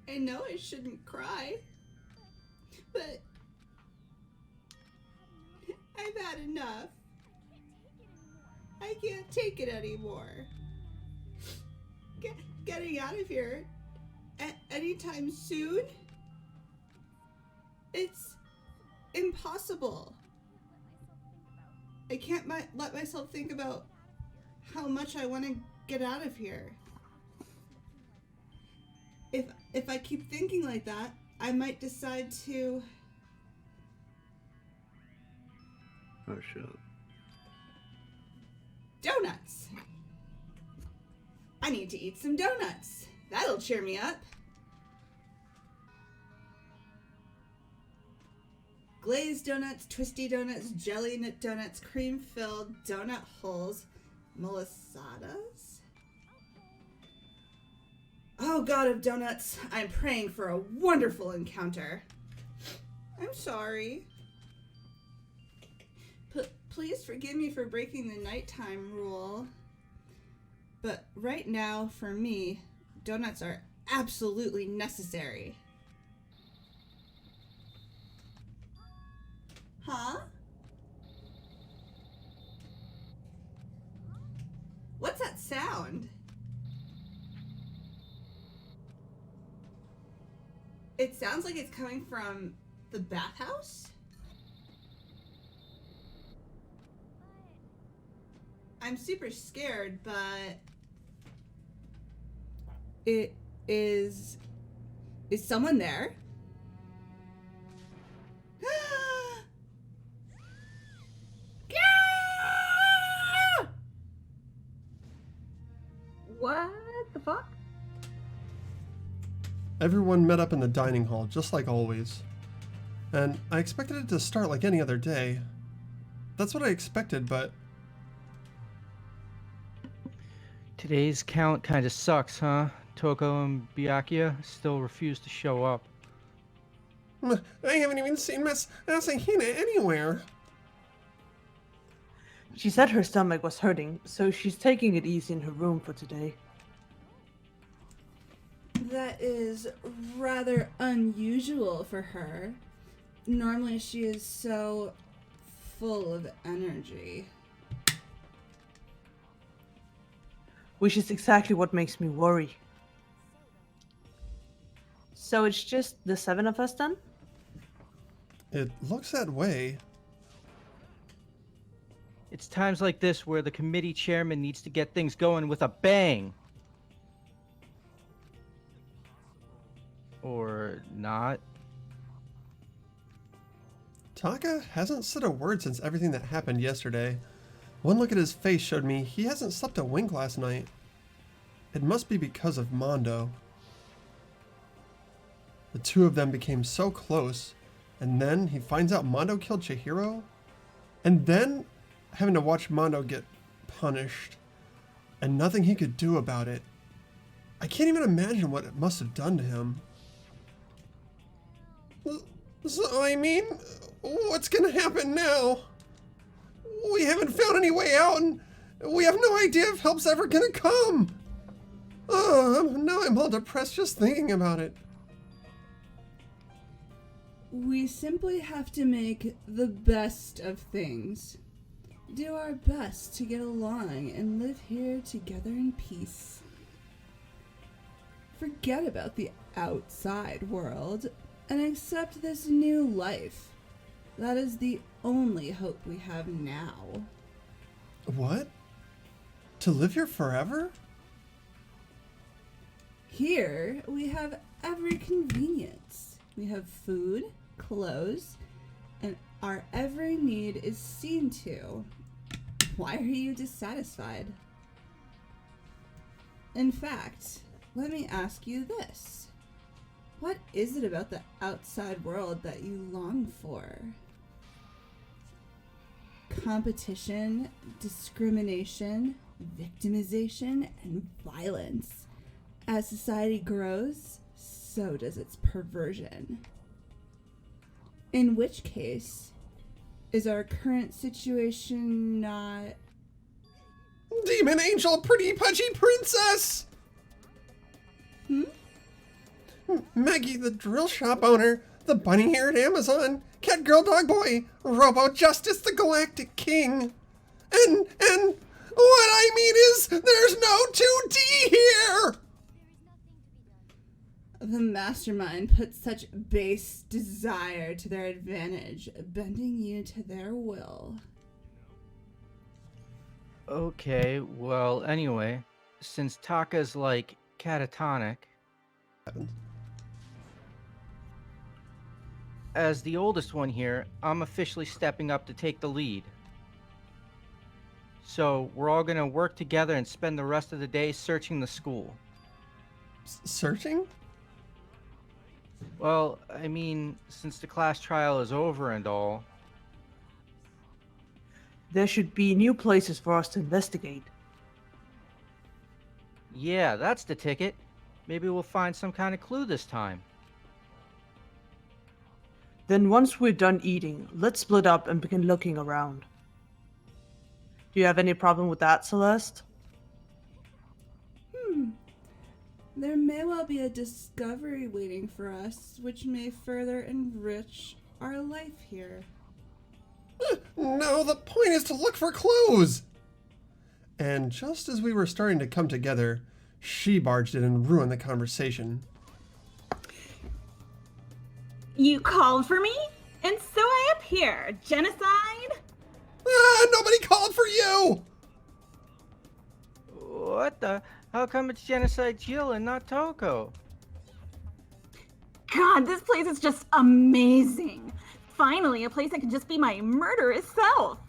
I know I shouldn't cry, but I've had enough. I can't take it anymore. Getting out of here anytime soon? It's impossible. I can't let myself think about how much I want to get out of here. If I keep thinking like that, I might decide to... Oh, shit. Donuts! I need to eat some donuts. That'll cheer me up. Glazed donuts, twisty donuts, jelly nut donuts, cream-filled donut holes, malasadas? Oh, God of donuts, I'm praying for a wonderful encounter. I'm sorry. Please forgive me for breaking the nighttime rule. But right now, for me, donuts are absolutely necessary. Huh? What's that sound? It sounds like it's coming from the bathhouse? I'm super scared, but... Is someone there? What the fuck? Everyone met up in the dining hall, just like always. And I expected it to start like any other day. That's what I expected, but... Today's count kinda sucks, huh? Toko and Byakuya still refuse to show up. I haven't even seen Miss Asahina anywhere. She said her stomach was hurting, so she's taking it easy in her room for today. That is rather unusual for her. Normally she is so full of energy. Which is exactly what makes me worry. So it's just the 7 of us then? It looks that way. It's times like this where the committee chairman needs to get things going with a bang. Or not. Taka hasn't said a word since everything that happened yesterday. One look at his face showed me he hasn't slept a wink last night. It must be because of Mondo. The two of them became so close, and then he finds out Mondo killed Chihiro, and then having to watch Mondo get punished, and nothing he could do about it. I can't even imagine what it must have done to him. So, I mean, what's gonna happen now? We haven't found any way out, and we have no idea if help's ever gonna come. Now I'm all depressed just thinking about it. We simply have to make the best of things. Do our best to get along and live here together in peace. Forget about the outside world and accept this new life. That is the only hope we have now. What? To live here forever? Here, we have every convenience. We have food, clothes, and our every need is seen to. Why are you dissatisfied? In fact, let me ask you this. What is it about the outside world that you long for? Competition, discrimination, victimization, and violence. As society grows, so does its perversion. In which case, is our current situation not... Demon Angel, pretty pudgy princess! Maggie, the drill shop owner, the bunny haired Amazon, cat girl dog boy, Robo Justice the Galactic King. And what I mean is, there's no 2D here! The mastermind puts such base desire to their advantage, bending you to their will. Okay, well, anyway, since Taka's like catatonic, as the oldest one here, I'm officially stepping up to take the lead. So we're all gonna work together and spend the rest of the day searching the school. Searching? Well, I mean, since the class trial is over and all, There should be new places for us to investigate. yeah, that's the ticket. Maybe we'll find some kind of clue this time. Then once we're done eating, let's split up and begin looking around. Do you have any problem with that, Celeste? There may well be a discovery waiting for us, which may further enrich our life here. No, the point is to look for clues! And just as we were starting to come together, she barged in and ruined the conversation. You called for me? And so I appear. Genocide? Nobody called for you! What the? How come it's Genocide Jill and not Toko? God, this place is just amazing. Finally, a place that can just be my murderous self.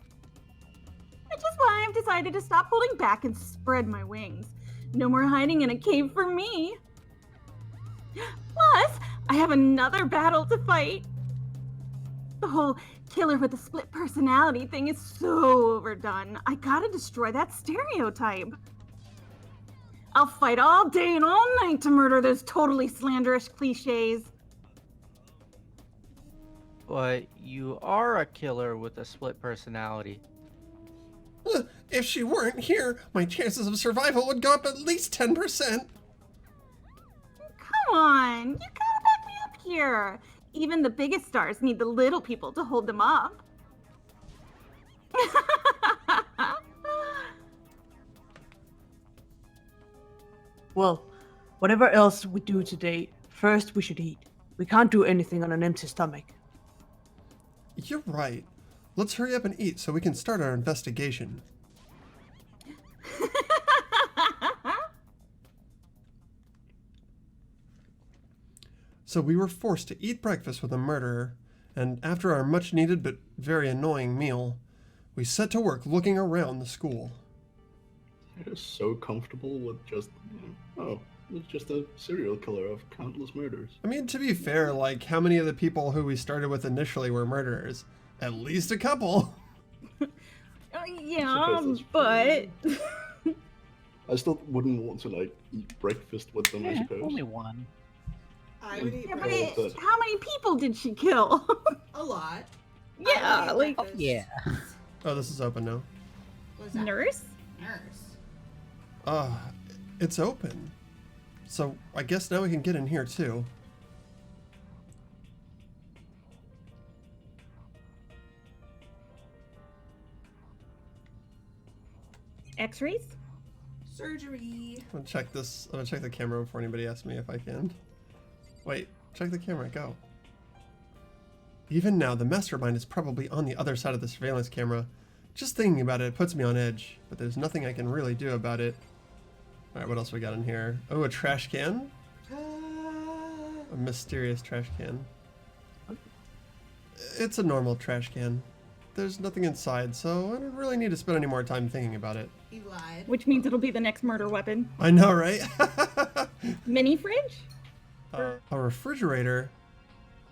Which is why I've decided to stop holding back and spread my wings. No more hiding in a cave for me. Plus, I have another battle to fight. The whole killer with the split personality thing is so overdone. I gotta destroy that stereotype. I'll fight all day and all night to murder those totally slanderous cliches. But you are a killer with a split personality. If she weren't here, my chances of survival would go up at least 10%. Come on, you gotta back me up here. Even the biggest stars need the little people to hold them up. Well, whatever else we do today, first we should eat. We can't do anything on an empty stomach. You're right. Let's hurry up and eat so we can start our investigation. So we were forced to eat breakfast with a murderer, and after our much needed but very annoying meal, we set to work looking around the school. You're so comfortable with just, oh, it's just a serial killer of countless murders. I mean, to be fair, like, how many of the people who we started with initially were murderers? At least a couple. Yeah, but... I still wouldn't want to, like, eat breakfast with them, I suppose. Only one. I would eat Yeah, but breakfast. how many people did she kill? A lot. Yeah, I would eat like breakfast. Yeah. Oh, this is open now. What's that? nurse? Nurse. It's open. So I guess now we can get in here too. X-rays? Surgery. I'm gonna check this. I'm gonna check the camera before anybody asks me if I can. Wait, check the camera, go. Even now, the mastermind is probably on the other side of the surveillance camera. Just thinking about it puts me on edge, but there's nothing I can really do about it. Alright, what else we got in here? Oh, a trash can? A mysterious trash can. It's a normal trash can. There's nothing inside, so I don't really need to spend any more time thinking about it. He lied. Which means it'll be the next murder weapon. I know, right? Mini fridge? A refrigerator?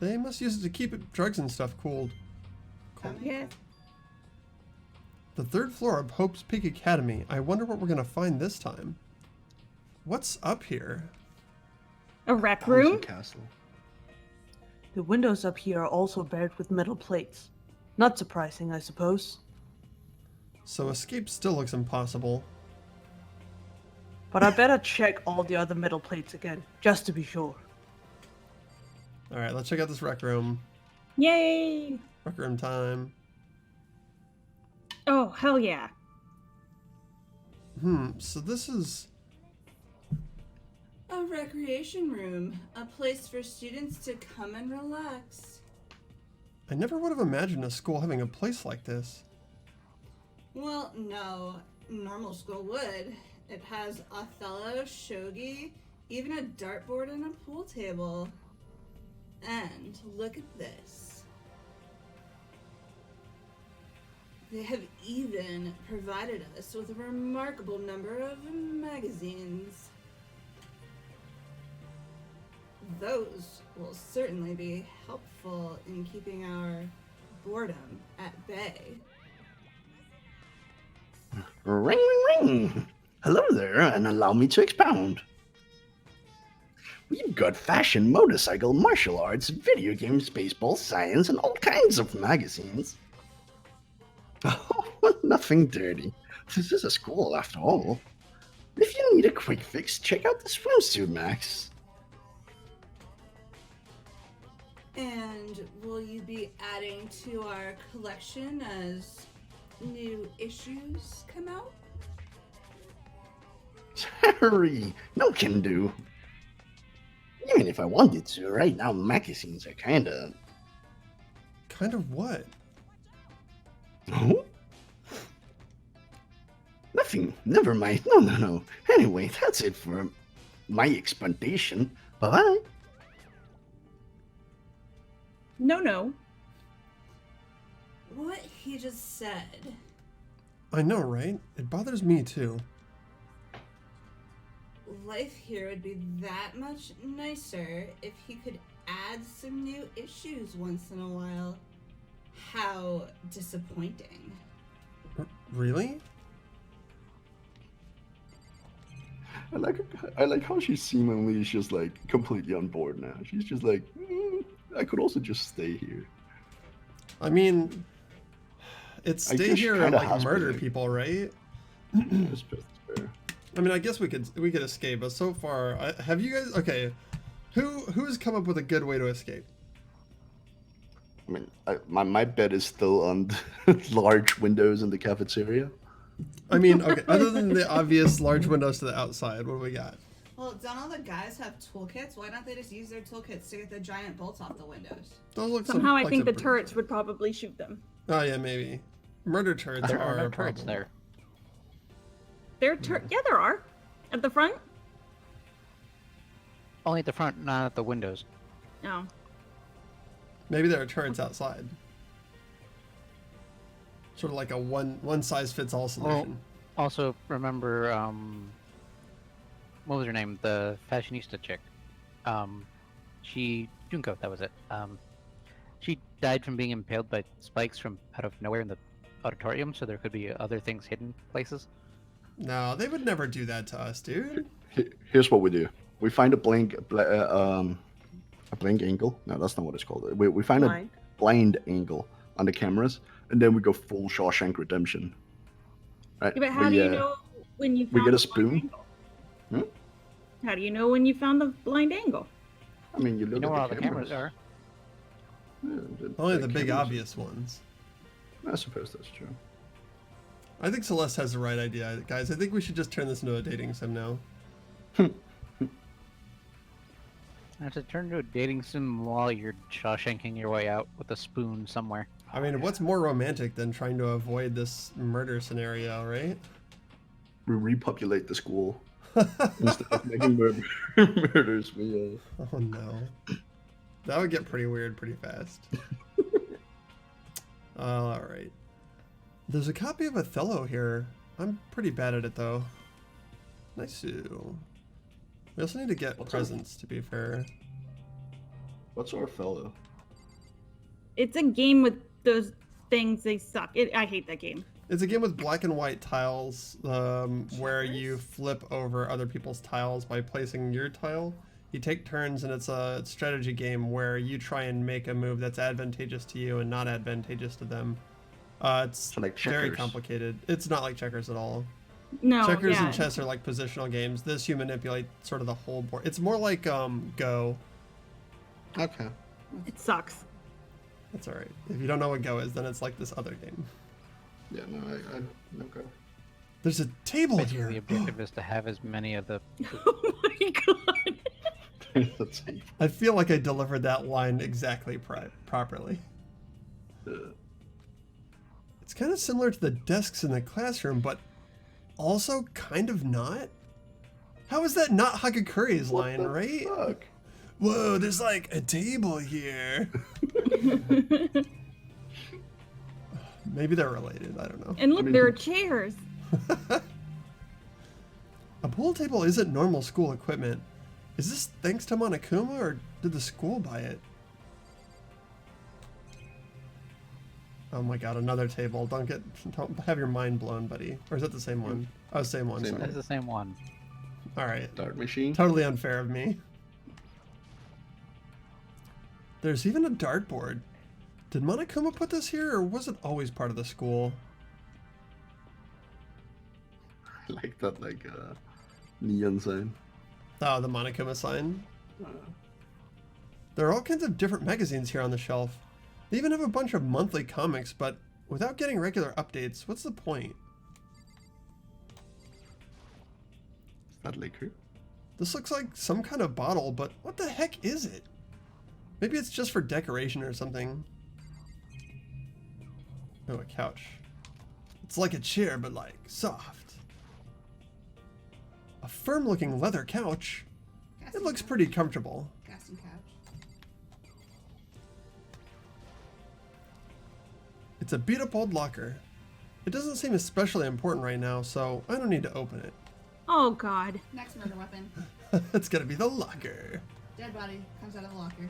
They must use it to keep drugs and stuff cooled. Yes. The third floor of Hope's Peak Academy. I wonder what we're gonna find this time. What's up here? A rec Bouncing room? castle. The windows up here are also barred with metal plates. Not surprising, I suppose. So escape still looks impossible. But I better check all the other metal plates again, just to be sure. All right, let's check out this rec room. Yay! Rec room time. Oh, hell yeah. So this is... A recreation room, a place for students to come and relax. I never would have imagined a school having a place like this. Well, no, normal school would. It has Othello, shogi, even a dartboard and a pool table. And look at this. They have even provided us with a remarkable number of magazines. Those will certainly be helpful in keeping our boredom at bay. Ring, ring, ring. Hello there, and allow me to expound. We've got fashion, motorcycle, martial arts, video games, baseball, science, and all kinds of magazines. Oh, nothing dirty. This is a school after all. If you need a quick fix, check out the swimsuit Max. And will you be adding to our collection as new issues come out? Sorry, no can do. Even if I wanted to, right now magazines are kinda... Kind of what? Oh? Nothing, never mind. No. Anyway, that's it for my explanation. Bye-bye. No. What he just said. I know, right? It bothers me too. Life here would be that much nicer if he could add some new issues once in a while. How disappointing. Really? I like how she seemingly is just like completely on board now. She's just like, I could also just stay here. I mean, it's I stay guess here and kinda like has murder been. people, right? That's fair. I mean, I guess we could escape, but so far, have you guys? Okay, who's come up with a good way to escape? I mean, my bet is still on large windows in the cafeteria. I mean, okay, other than the obvious large windows to the outside, what do we got? Well, don't all the guys have toolkits? Why don't they just use their toolkits to get the giant bolts off the windows? Those look Somehow I like think the some- turrets would probably shoot them. Oh yeah, maybe. Murder turrets There are are no a turrets problem. there. Yeah, there are. At the front? Only at the front, not at the windows. No. Maybe there are turrets outside. Sort of like a one size fits all solution. Also, remember, what was her name? The fashionista chick. Junko, that was it. She died from being impaled by spikes from out of nowhere in the auditorium, so there could be other things hidden places. No, they would never do that to us, dude. Here's what we do: we find a blank angle. No, that's not what it's called. We find Blind. a blind angle on the cameras, and then we go full Shawshank Redemption. Right? Yeah, but how do you know when you we found get a the blind spoon. angle? How do you know when you found the blind angle? I mean, you look You know at where all the the cameras are. Yeah, Only the big cameras. obvious ones. I suppose that's true. I think Celeste has the right idea, guys. I think we should just turn this into a dating sim now. I have to turn to a dating sim while you're Shawshanking your way out with a spoon somewhere. I mean, what's more romantic than trying to avoid this murder scenario, right? We repopulate the school instead of making murders. We Oh no. That would get pretty weird pretty fast. Alright. There's a copy of Othello here. I'm pretty bad at it though. Nice. We also need to get presents, to be fair. What's our fellow? It's a game with those things. They suck. I hate that game. It's a game with black and white tiles where you flip over other people's tiles by placing your tile. You take turns, and it's a strategy game where you try and make a move that's advantageous to you and not advantageous to them. It's So like very checkers. complicated. It's not like checkers at all. No. Checkers yeah. and chess are like positional games. This you manipulate sort of the whole board. It's more like Go. Okay. It sucks. That's alright. If you don't know what Go is, then it's like this other game. Yeah, no, I okay. There's a table Basically, here. the objective is to have as many of the. Oh my god. Let's see. I feel like I delivered that line exactly properly. It's kind of similar to the desks in the classroom, but also kind of not. How is that not Hagakuri's line, right? Fuck. Whoa, there's like a table here. Maybe they're related, I don't know. And look, mean- there are chairs. A pool table isn't normal school equipment. Is this thanks to Monokuma, or did the school buy it? Oh my god, another table. Don't have your mind blown, buddy. Or is that the same one? Oh, same one, Same sorry. That's the same one. Alright. Dart machine. Totally unfair of me. There's even a dartboard. Did Monokuma put this here, or was it always part of the school? I like that, neon sign. Oh, the Monokuma sign. There are all kinds of different magazines here on the shelf. They even have a bunch of monthly comics, but without getting regular updates, what's the point? Is that liquor? This looks like some kind of bottle, but what the heck is it? Maybe it's just for decoration or something. Oh, a couch. It's like a chair, but like soft. A firm-looking leather couch. It looks pretty comfortable. Casting couch. It's a beat-up old locker. It doesn't seem especially important right now, so I don't need to open it. Oh god. Next murder weapon. It's gonna be the locker. Dead body comes out of the locker.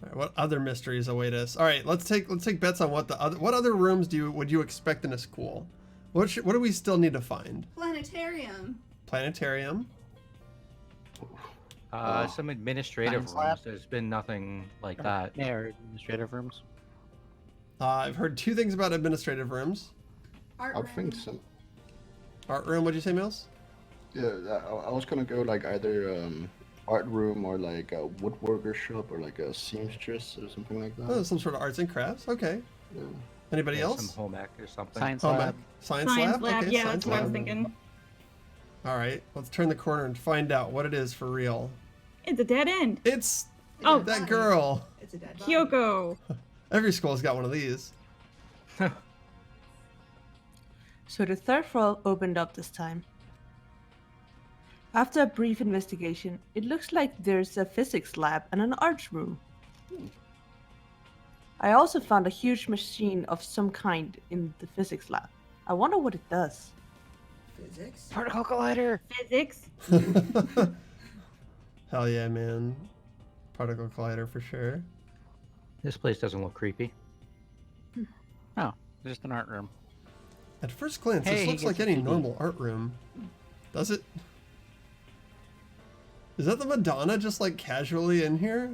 All right, what other mysteries await us? All right, let's take bets on what other rooms would you expect in a school? What do we still need to find? Planetarium. Planetarium. Some administrative Science lab? rooms. There's been nothing like that. Yeah, or administrative rooms. I've heard two things about administrative rooms. Art I room. think so. Art room. What'd you say, Mills? Yeah, I was gonna go like either art room or like a woodworker shop or like a seamstress or something like that. Oh, some sort of arts and crafts. Okay. Yeah. Anybody Yeah, else? Some home ec or something. Science Home lab. ec? Science Science lab. lab, Okay, yeah, science that's what I was lab. thinking. All right, let's turn the corner and find out what it is for real. It's a dead end. It's Oh. that girl. It's a dead body. Kyoko. Every school's got one of these. So the third floor opened up this time. After a brief investigation, it looks like there's a physics lab and an arts room. I also found a huge machine of some kind in the physics lab. I wonder what it does. Physics. Particle collider. Physics. Hell yeah, man. Particle collider for sure. This place doesn't look creepy. Oh, just an art room. At first glance, Hey, this he looks gets like a any TV. normal art room. Does it? Is that the Madonna just like casually in here?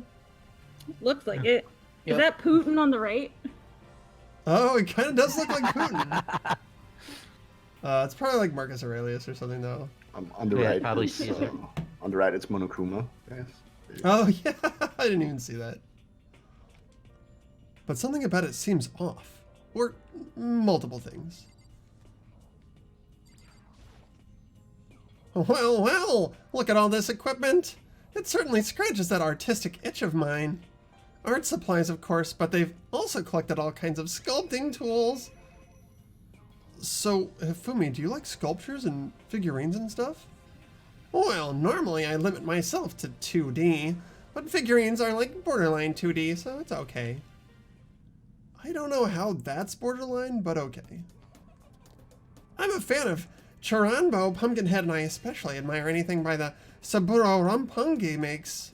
Looks like it. Is Yep. that Putin on the right? Oh, it kind of does look like Putin. It's probably like Marcus Aurelius or something, though. On the Yeah, right, probably it's, Caesar. on the right, it's Monokuma. Yes. Oh, yeah. I didn't even see that. But something about it seems off. Or multiple things. Well, well, look at all this equipment. It certainly scratches that artistic itch of mine. Art supplies, of course, but they've also collected all kinds of sculpting tools. So, Fumi, do you like sculptures and figurines and stuff? Well, normally I limit myself to 2D, but figurines are like borderline 2D, so it's okay. I don't know how that's borderline, but okay. I'm a fan of Chiranbo, Pumpkinhead, and I especially admire anything by the Saburo Rampangi makes.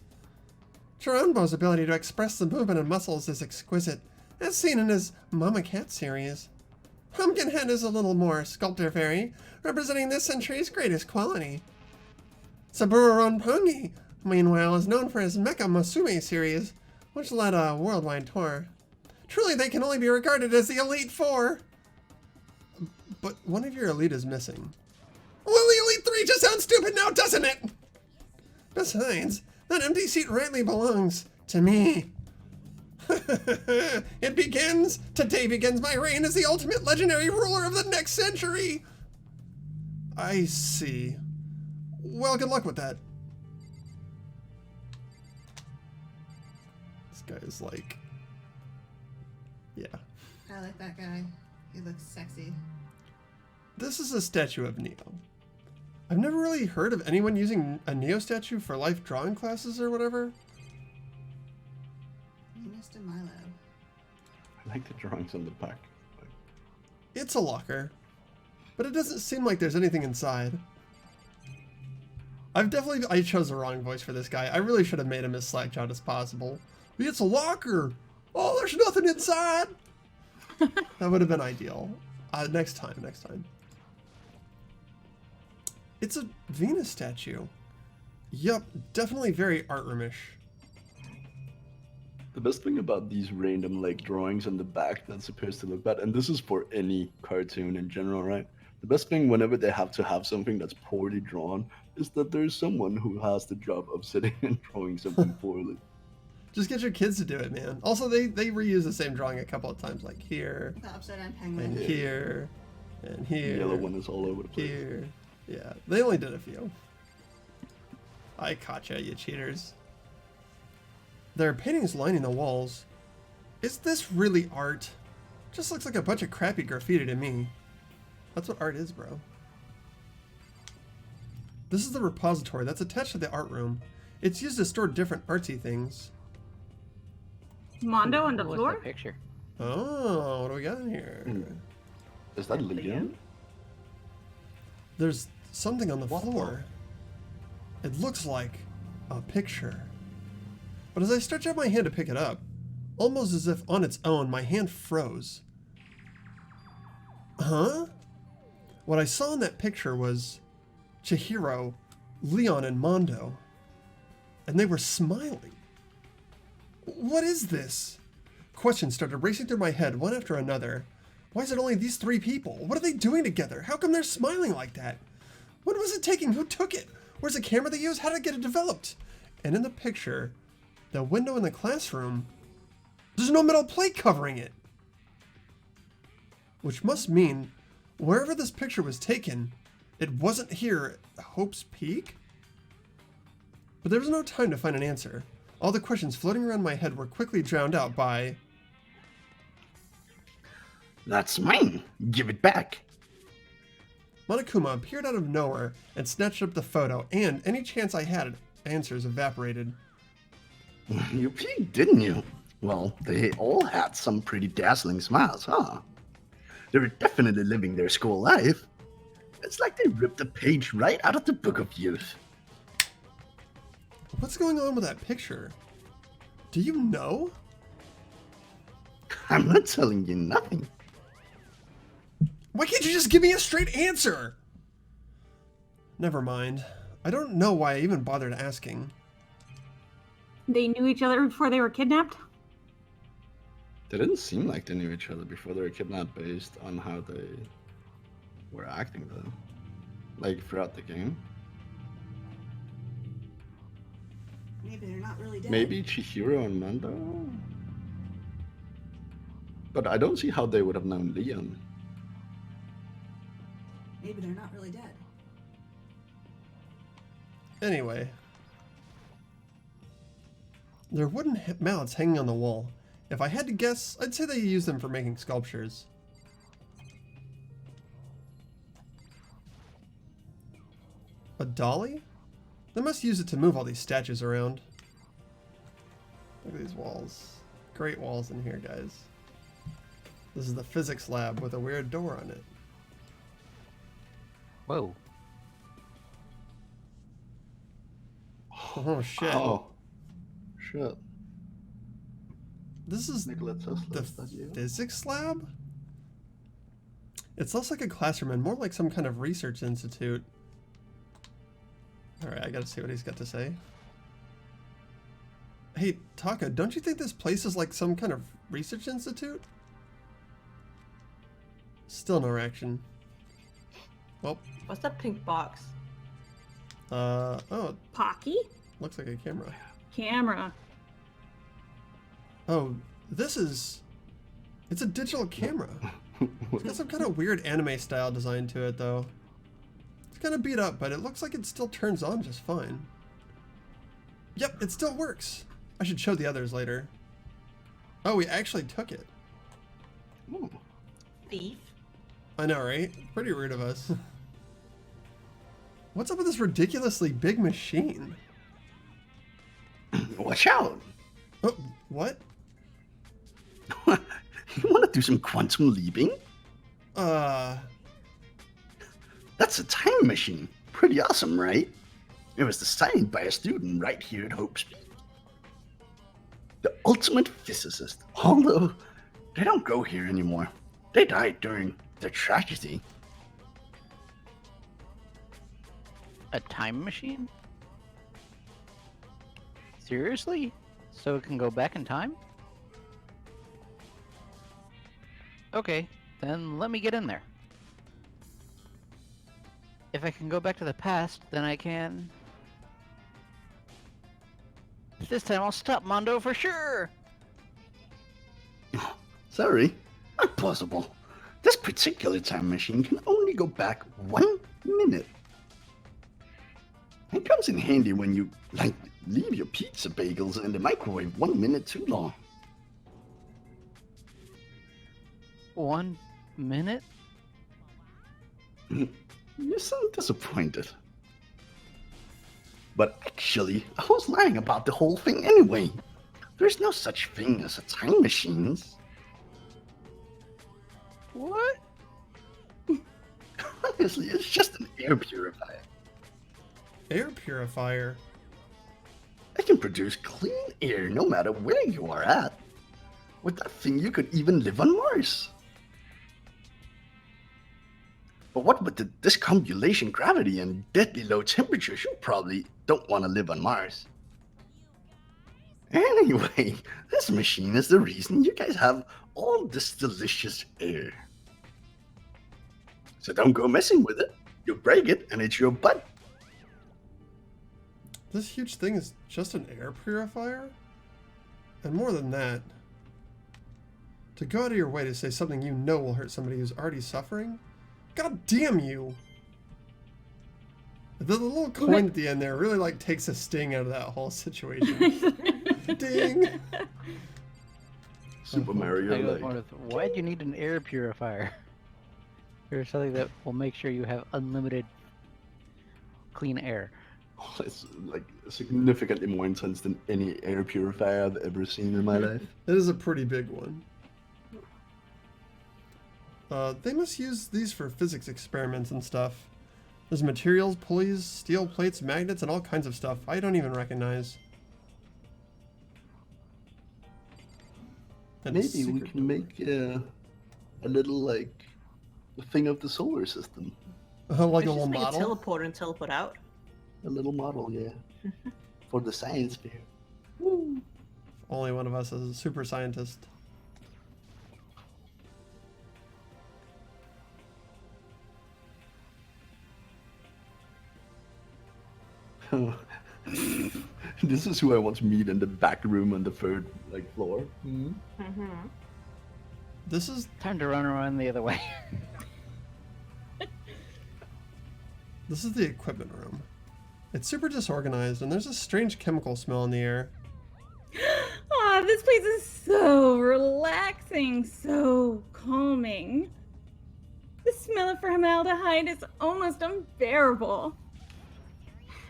Chiranbo's ability to express the movement and muscles is exquisite, as seen in his Mama Cat series. Pumpkinhead is a little more sculptor fairy, representing this century's greatest quality. Saburo Rampangi, meanwhile, is known for his Mecha Musume series, which led a worldwide tour. Truly, they can only be regarded as the Elite Four. But one of your elite is missing. Well, the Elite Three just sounds stupid now, doesn't it? Besides, that empty seat rightly belongs to me. It begins! Today begins my reign as the ultimate legendary ruler of the next century! I see. Well, good luck with that. This guy is like... Yeah. I like that guy. He looks sexy. This is a statue of Neo. I've never really heard of anyone using a Neo statue for life drawing classes or whatever. Mr. Milo. I like the drawings on the back. It's a locker, but it doesn't seem like there's anything inside. I chose the wrong voice for this guy. I really should have made him as slack-jawed as possible. It's a locker! Oh, there's nothing inside! That would have been ideal. Next time. It's a Venus statue. Yup, definitely very art roomish. The best thing about these random like drawings on the back that's supposed to look bad, and this is for any cartoon in general, right? The best thing whenever they have to have something that's poorly drawn is that there's someone who has the job of sitting and drawing something poorly. Just get your kids to do it, man. Also, they reuse the same drawing a couple of times, like here, The upside down penguin. and here, and here. The yellow one is all over the place. Here. Yeah, they only did a few. I caught ya, you cheaters. There are paintings lining the walls. Is this really art? Just looks like a bunch of crappy graffiti to me. That's what art is, bro. This is the repository that's attached to the art room. It's used to store different artsy things. Mondo on the What was floor? that picture? Oh, what do we got in here? Is that Liam? There's something on the What floor. It looks like a picture. But as I stretch out my hand to pick it up, almost as if on its own, my hand froze. Huh? What I saw in that picture was Chihiro, Leon, and Mondo. And they were smiling. What is this? Questions started racing through my head, one after another. Why is it only these three people? What are they doing together? How come they're smiling like that? What was it taking? Who took it? Where's the camera they used? How did it get it developed? And in the picture, the window in the classroom, there's no metal plate covering it. Which must mean, wherever this picture was taken, it wasn't here at Hope's Peak? But there was no time to find an answer. All the questions floating around my head were quickly drowned out by... That's mine. Give it back. Monokuma appeared out of nowhere and snatched up the photo, and any chance I had at answers evaporated. You peeked, didn't you? Well, they all had some pretty dazzling smiles, huh? They were definitely living their school life. It's like they ripped a page right out of the Book of Youth. What's going on with that picture? Do you know? I'm not telling you nothing. Why can't you just give me a straight answer? Never mind. I don't know why I even bothered asking. They knew each other before they were kidnapped? They didn't seem like they knew each other before they were kidnapped based on how they were acting, though. Like, throughout the game. Maybe they're not really dead. Maybe Chihiro and Mondo? But I don't see how they would have known Leon. Maybe they're not really dead. Anyway. There are wooden mallets hanging on the wall. If I had to guess, I'd say they use them for making sculptures. A dolly? They must use it to move all these statues around. Look at these walls. Great walls in here, guys. This is the physics lab with a weird door on it. Whoa. Oh shit. Oh. Shit. This is Nikola Tesla, the is that you? physics lab? It's less like a classroom and more like some kind of research institute. Alright, I gotta see what he's got to say. Hey, Taka, don't you think this place is like some kind of research institute? Still no reaction. Well, What's that pink box? oh, Pocky? looks like a camera. Camera. Oh, this is... It's a digital camera. It's got some kind of weird anime style design to it, though. It's kind of beat up, but it looks like it still turns on just fine. Yep, it still works. I should show the others later. Oh, we actually took it. Ooh. Thief. I know, right? Pretty rude of us. What's up with this ridiculously big machine? Watch out! Oh, what? You want to do some quantum leaping? Uh... That's a time machine. Pretty awesome, right? It was designed by a student right here at Hope Speed. The ultimate physicist. Although, they don't go here anymore. They died during the tragedy. A time machine? Seriously? So it can go back in time? Okay, then let me get in there. If I can go back to the past, then I can... This time I'll stop Mondo for sure! Sorry, not possible. This particular time machine can only go back 1 minute. It comes in handy when you, like, leave your pizza bagels in the microwave 1 minute too long. 1 minute? You sound disappointed. But actually, I was lying about the whole thing anyway. There's no such thing as a time machine. What? Honestly, it's just an air purifier. Air purifier? It can produce clean air no matter where you are at. With that thing, you could even live on Mars. But what with the discombulation gravity and deadly low temperatures, you probably don't want to live on Mars. Anyway, this machine is the reason you guys have all this delicious air. So don't go messing with it. You'll break it and it's your butt. This huge thing is just an air purifier? And more than that, to go out of your way to say something you know will hurt somebody who's already suffering? God damn you! The little coin at the end there really like takes a sting out of that whole situation. Ding! Super I Mario go like. more with, why do you need an air purifier? Or something that will make sure you have unlimited clean air. It's like significantly more intense than any air purifier I've ever seen in my life. It is a pretty big one. They must use these for physics experiments and stuff. There's materials, pulleys, steel plates, magnets, and all kinds of stuff I don't even recognize. And Maybe we can make a little like a thing of the solar system. like a We should little just make model. a teleport and teleport out. A little model, yeah. For the science fair. Only one of us is a super scientist. This is who I want to meet in the back room on the third floor. Mm-hmm. This is Time to run around the other way. the equipment room. It's super disorganized and there's a strange chemical smell in the air. Aw, this place is so relaxing, so calming. The smell of formaldehyde is almost unbearable.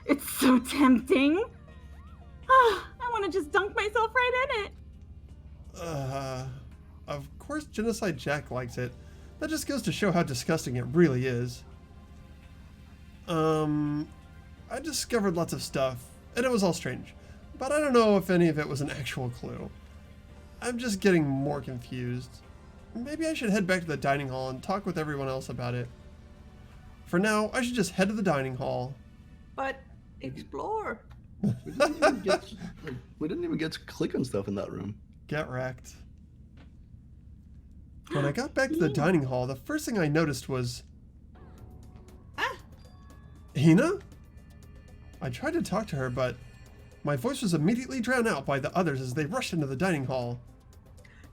It's so tempting. Ah, I want to just dunk myself right in it. Of course Genocide Jack likes it. That just goes to show how disgusting it really is. I discovered lots of stuff, and it was all strange. But I don't know if any of it was an actual clue. I'm just getting more confused. Maybe I should head back to the dining hall and talk with everyone else about it. For now, I should just head to the dining hall. But explore. We didn't even get to click on stuff in that room. Get wrecked. When I got back to the dining hall, the first thing I noticed was... Hina? I tried to talk to her, but My voice was immediately drowned out by the others as they rushed into the dining hall.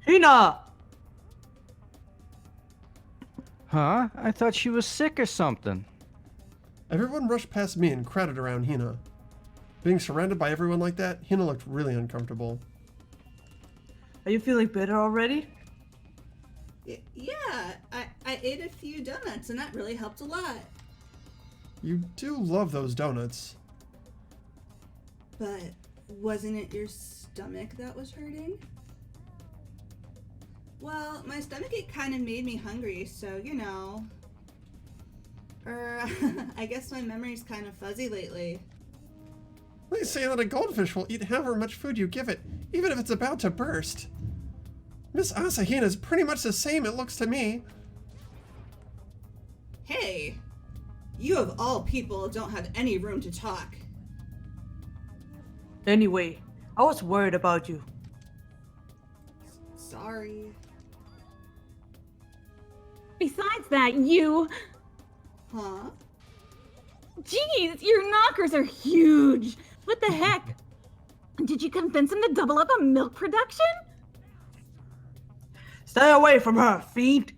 Hina! Huh? I thought she was sick or something. Everyone rushed past me and crowded around Hina. Being surrounded by everyone like that, Hina looked really uncomfortable. Are you feeling better already? Yeah, I ate a few donuts and that really helped a lot. You do love those donuts. But wasn't it your stomach that was hurting? Well, my stomachache kind of made me hungry, so you know. I guess my memory's kind of fuzzy lately. They say that a goldfish will eat however much food you give it, even if it's about to burst. Miss Asahina's pretty much the same, it looks to me. Hey, you of all people don't have any room to talk. Anyway, I was worried about you. Sorry. Besides that, you... Huh? Jeez, your knockers are huge! What the heck? Did you convince him to double up on milk production? Stay away from her, fiend!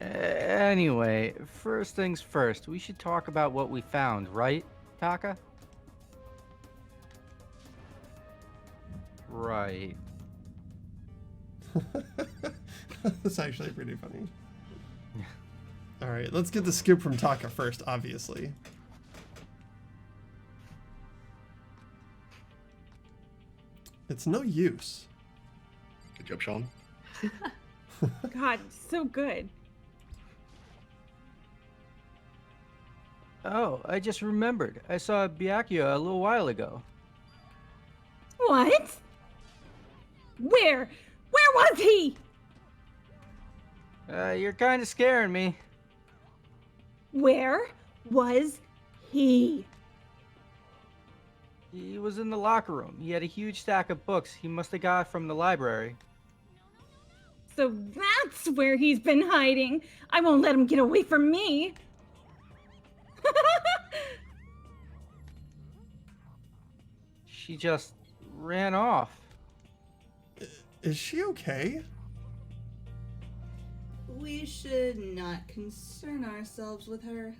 Anyway, first things first, we should talk about what we found, right, Taka? Right. That's actually pretty funny. Alright, let's get the scoop from Taka first, obviously. It's no use. Good job, Sean. God, so good. Oh, I just remembered. I saw Byakuya a little while ago. What? Where? Where was he? You're kind of scaring me. Where was he? He was in the locker room. He had a huge stack of books he must have got from the library. So that's where he's been hiding. I won't let him get away from me. She just ran off. Is she okay? We should not concern ourselves with her.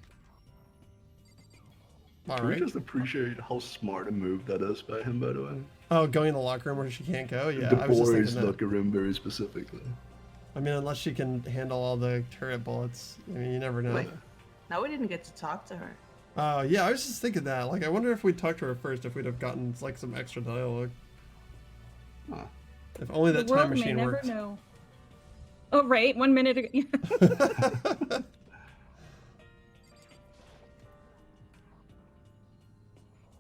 Can we Alright. just appreciate how smart a move that is by him, by the way? Oh, going in the locker room where she can't go? Yeah, the I was just boys' thinking that. locker room very specifically. I mean, unless she can handle all the turret bullets. I mean, you never know. Wait, now we didn't get to talk to her. Yeah, I was just thinking that. Like, I wonder if we'd talked to her first, if we'd have gotten, like, some extra dialogue. Huh. If only that The world time machine may never worked. know. Oh, right, 1 minute ago.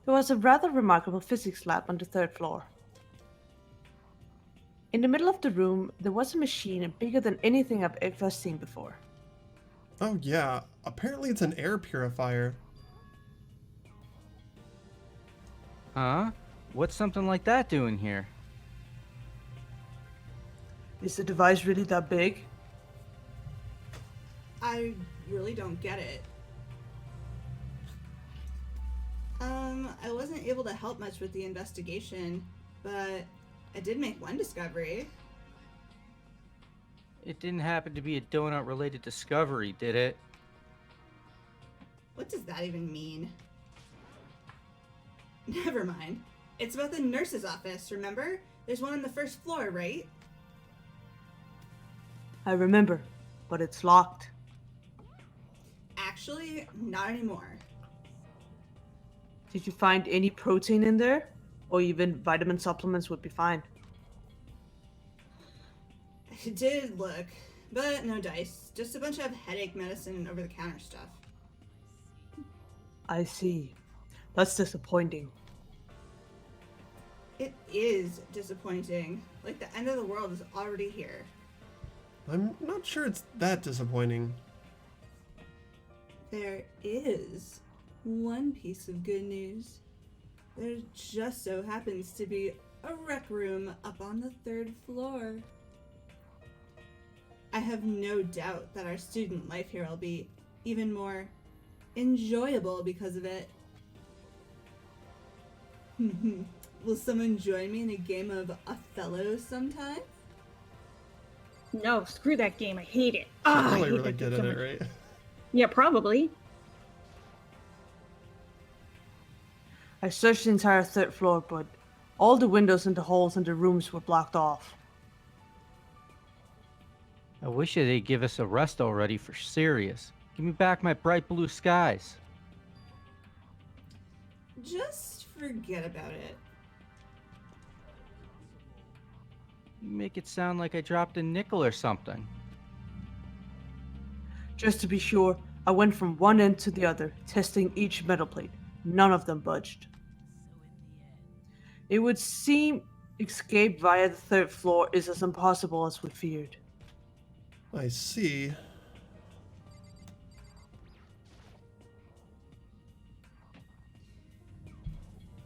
There was a rather remarkable physics lab on the 3rd floor. In the middle of the room, there was a machine bigger than anything I've ever seen before. Oh, yeah. Apparently it's an air purifier. Huh? What's something like that doing here? Is the device really that big? I really don't get it. I wasn't able to help much with the investigation, but I did make one discovery. It didn't happen to be a donut-related discovery, did it? What does that even mean? Never mind. It's about the nurse's office, remember? There's one on the 1st floor, right? I remember, but it's locked. Actually, not anymore. Did you find any protein in there? Or even vitamin supplements would be fine. It did look, but no dice. Just a bunch of headache medicine and over-the-counter stuff. I see. That's disappointing. It is disappointing. Like the end of the world is already here. I'm not sure it's that disappointing. There is one piece of good news. There just so happens to be a rec room up on the 3rd floor. I have no doubt that our student life here will be even more enjoyable because of it. Will someone join me in a game of Othello sometime? No, screw that game. I hate it. She's Ah, I probably hate really that good game at so it, much. right? Yeah, probably. I searched the entire third floor, but all the windows and the halls and the rooms were blocked off. I wish they'd give us a rest already for serious. Give me back my bright blue skies. Just forget about it. You make it sound like I dropped a nickel or something. Just to be sure, I went from one end to the other, testing each metal plate. None of them budged. It would seem escape via the third floor is as impossible as we feared. I see.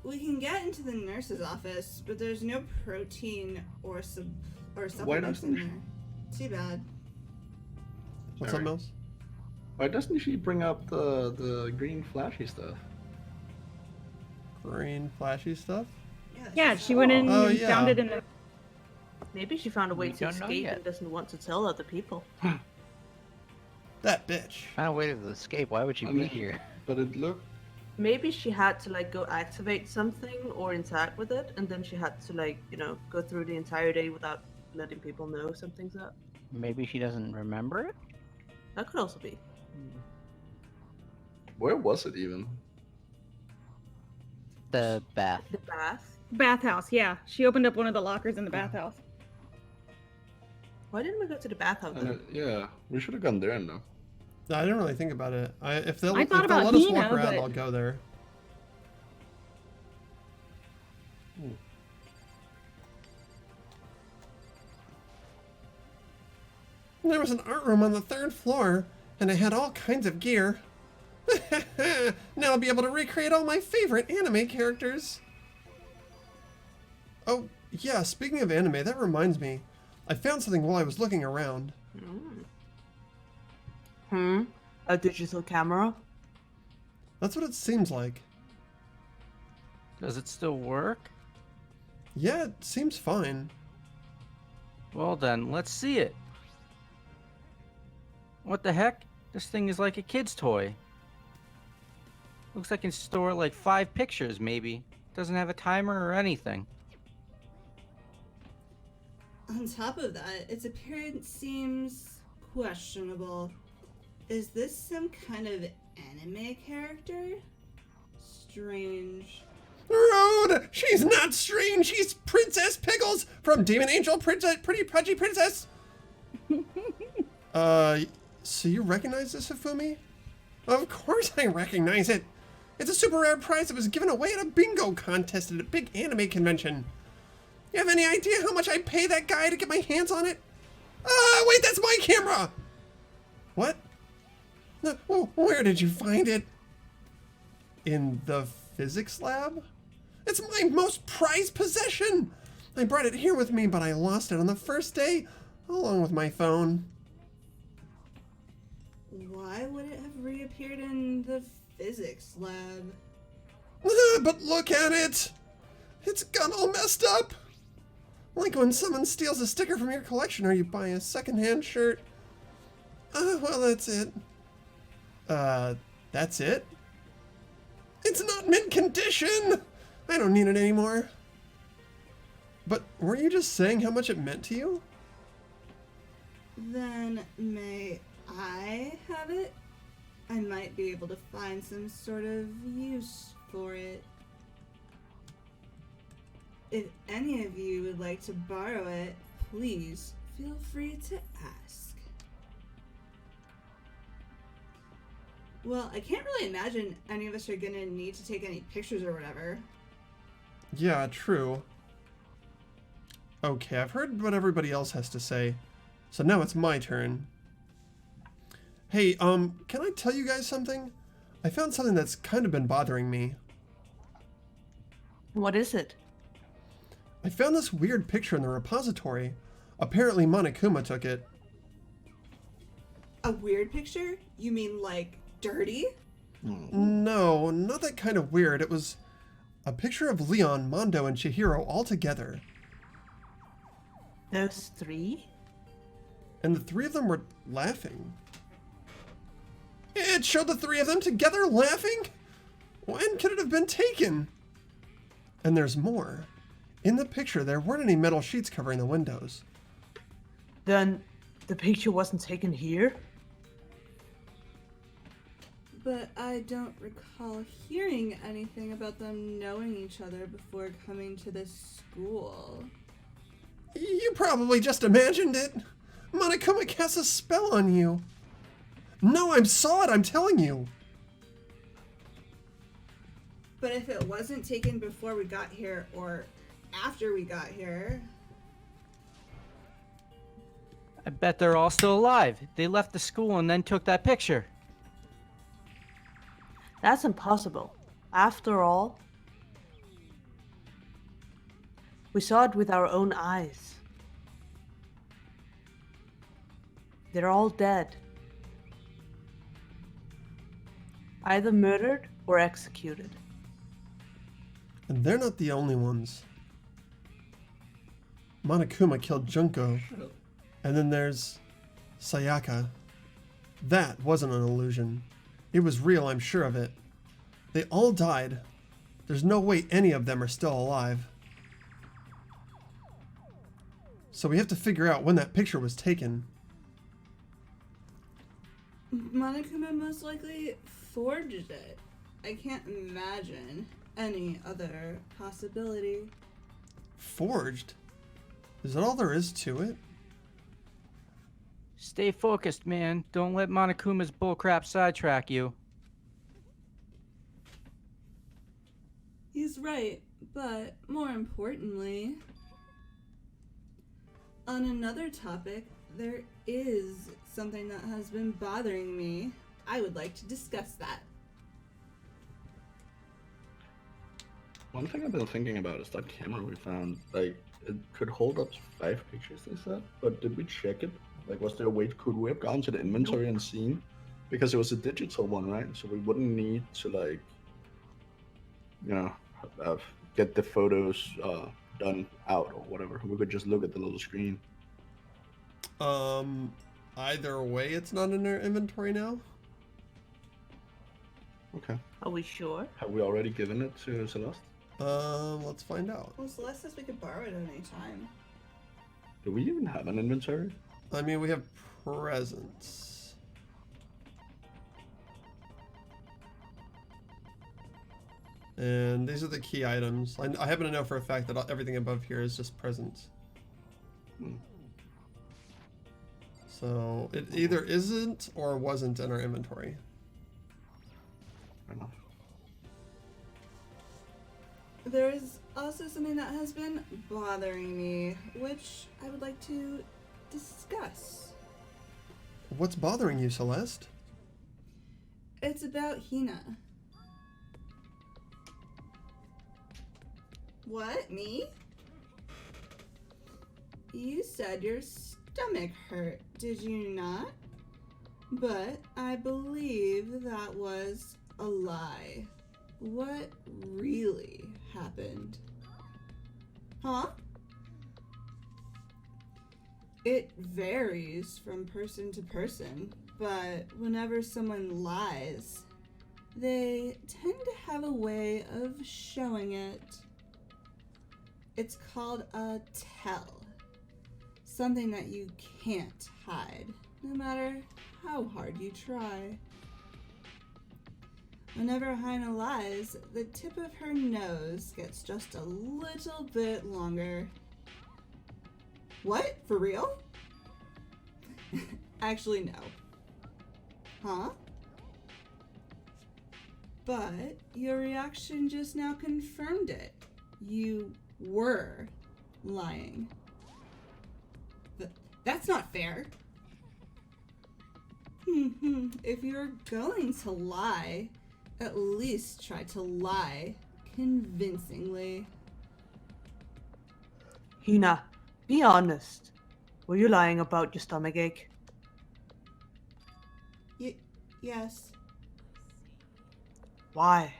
We can get into the nurse's office, but there's no protein or supplements in doesn't there. Too bad. What's up, Sorry. Mills? Why doesn't she bring up the green flashy stuff? Green flashy stuff? Yeah, she went in Oh, and yeah. found it in the. Maybe she found a way We to don't know escape yet. and doesn't want to tell other people. That bitch. Found a way to escape. Why would you I be mean- here? But it looked. Maybe she had to like go activate something or interact with it, and then she had to like, go through the entire day without letting people know something's up. Maybe she doesn't remember it? That could also be. Where was it even? The bath. The bath? Bathhouse, yeah. She opened up one of the lockers in the bathhouse. Why didn't we go to the bathhouse And then? yeah, we should have gone there now. No, I didn't really think about it. If they'll, I if thought they'll about let us Hina, walk around, but- I'll go there. There was an art room on the third floor, and it had all kinds of gear. Now I'll be able to recreate all my favorite anime characters. Oh, yeah, speaking of anime, that reminds me. I found something while I was looking around. A digital camera? That's what it seems like. Does it still work? Yeah, it seems fine. Well then, let's see it. What the heck? This thing is like a kid's toy. Looks like it can store like 5 pictures, maybe. Doesn't have a timer or anything. On top of that, its appearance seems questionable. Is this some kind of anime character? Strange. Rude! She's not strange. She's Princess Pickles from Demon Angel Princess, Pretty Pudgy Princess. So you recognize this, Hifumi? Of course I recognize it. It's a super rare prize that was given away at a bingo contest at a big anime convention. You have any idea how much I pay that guy to get my hands on it? Wait, that's my camera! What? No, where did you find it? In the physics lab? It's my most prized possession! I brought it here with me, but I lost it on the first day, along with my phone. Why would it have reappeared in the physics lab? But look at it! It's got all messed up! Like when someone steals a sticker from your collection or you buy a secondhand shirt. Well, that's it. That's it? It's not mint condition! I don't need it anymore. But were you just saying how much it meant to you? Then may I have it? I might be able to find some sort of use for it. If any of you would like to borrow it, please feel free to ask. Well, I can't really imagine any of us are gonna need to take any pictures or whatever. Yeah, true. Okay, I've heard what everybody else has to say. So now it's my turn. Hey, can I tell you guys something? I found something that's kind of been bothering me. What is it? I found this weird picture in the repository. Apparently Monokuma took it. A weird picture? You mean like dirty? No, not that kind of weird. It was A picture of Leon, Mondo, and Chihiro all together. Those three? And the three of them were laughing. It showed the three of them together laughing? When could it have been taken? And there's more. In the picture, there weren't any metal sheets covering the windows. Then the picture wasn't taken here? But I don't recall hearing anything about them knowing each other before coming to this school. You probably just imagined it. Monokuma casts a spell on you. No, I saw it, I'm telling you. But if it wasn't taken before we got here or after we got here, I bet they're all still alive. They left the school and then took that picture. That's impossible. After all, we saw it with our own eyes. They're all dead. Either murdered or executed. And they're not the only ones. Monokuma killed Junko. And then there's Sayaka. That wasn't an illusion. It was real, I'm sure of it. They all died. There's no way any of them are still alive. So we have to figure out when that picture was taken. Monokuma most likely forged it. I can't imagine any other possibility. Forged? Is that all there is to it? Stay focused, man. Don't let Monokuma's bullcrap sidetrack you. He's right, but more importantly, on another topic, there is something that has been bothering me. I would like to discuss that. One thing I've been thinking about is that camera we found. Like, it could hold up to 5 pictures, they said. But did we check it? Like, was there a way, could we have gone to the inventory and seen? Because it was a digital one, right? So we wouldn't need to, like, you know, get the photos done out or whatever. We could just look at the little screen. Either way, it's not in our inventory now. Okay. Are we sure? Have we already given it to Celeste? Let's find out. Well, Celeste says we could borrow it at any time. Do we even have an inventory? I mean, we have presents. And these are the key items. I happen to know for a fact that everything above here is just presents. So it either isn't or wasn't in our inventory. Fair enough. There is also something that has been bothering me, which I would like to discuss. What's bothering you, Celeste? It's about Hina. What, me? You said your stomach hurt, did you not? But I believe that was a lie. What really happened? Huh? It varies from person to person, but whenever someone lies, they tend to have a way of showing it. It's called a tell. Something that you can't hide, no matter how hard you try. Whenever Hina lies, the tip of her nose gets just a little bit longer. What? For real? Actually, no. Huh? But your reaction just now confirmed it. You were lying. That's not fair. If you're going to lie, at least try to lie convincingly. Hina, be honest. Were you lying about your stomachache? Yes. Why?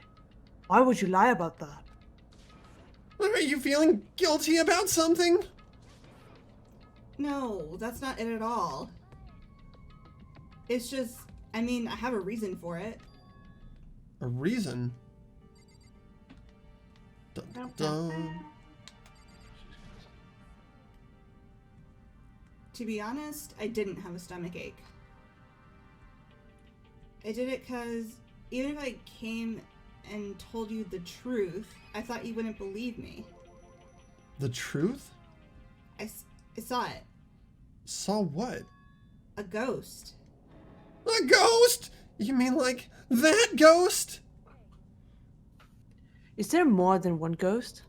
Why would you lie about that? Are you feeling guilty about something? No, that's not it at all. It's just, I mean, I have a reason for it. A reason? Dun, dun. To be honest, I didn't have a stomach ache. I did it because even if I came and told you the truth, I thought you wouldn't believe me. The truth? I saw it. Saw what? A ghost. A ghost? You mean like that ghost? Is there more than one ghost?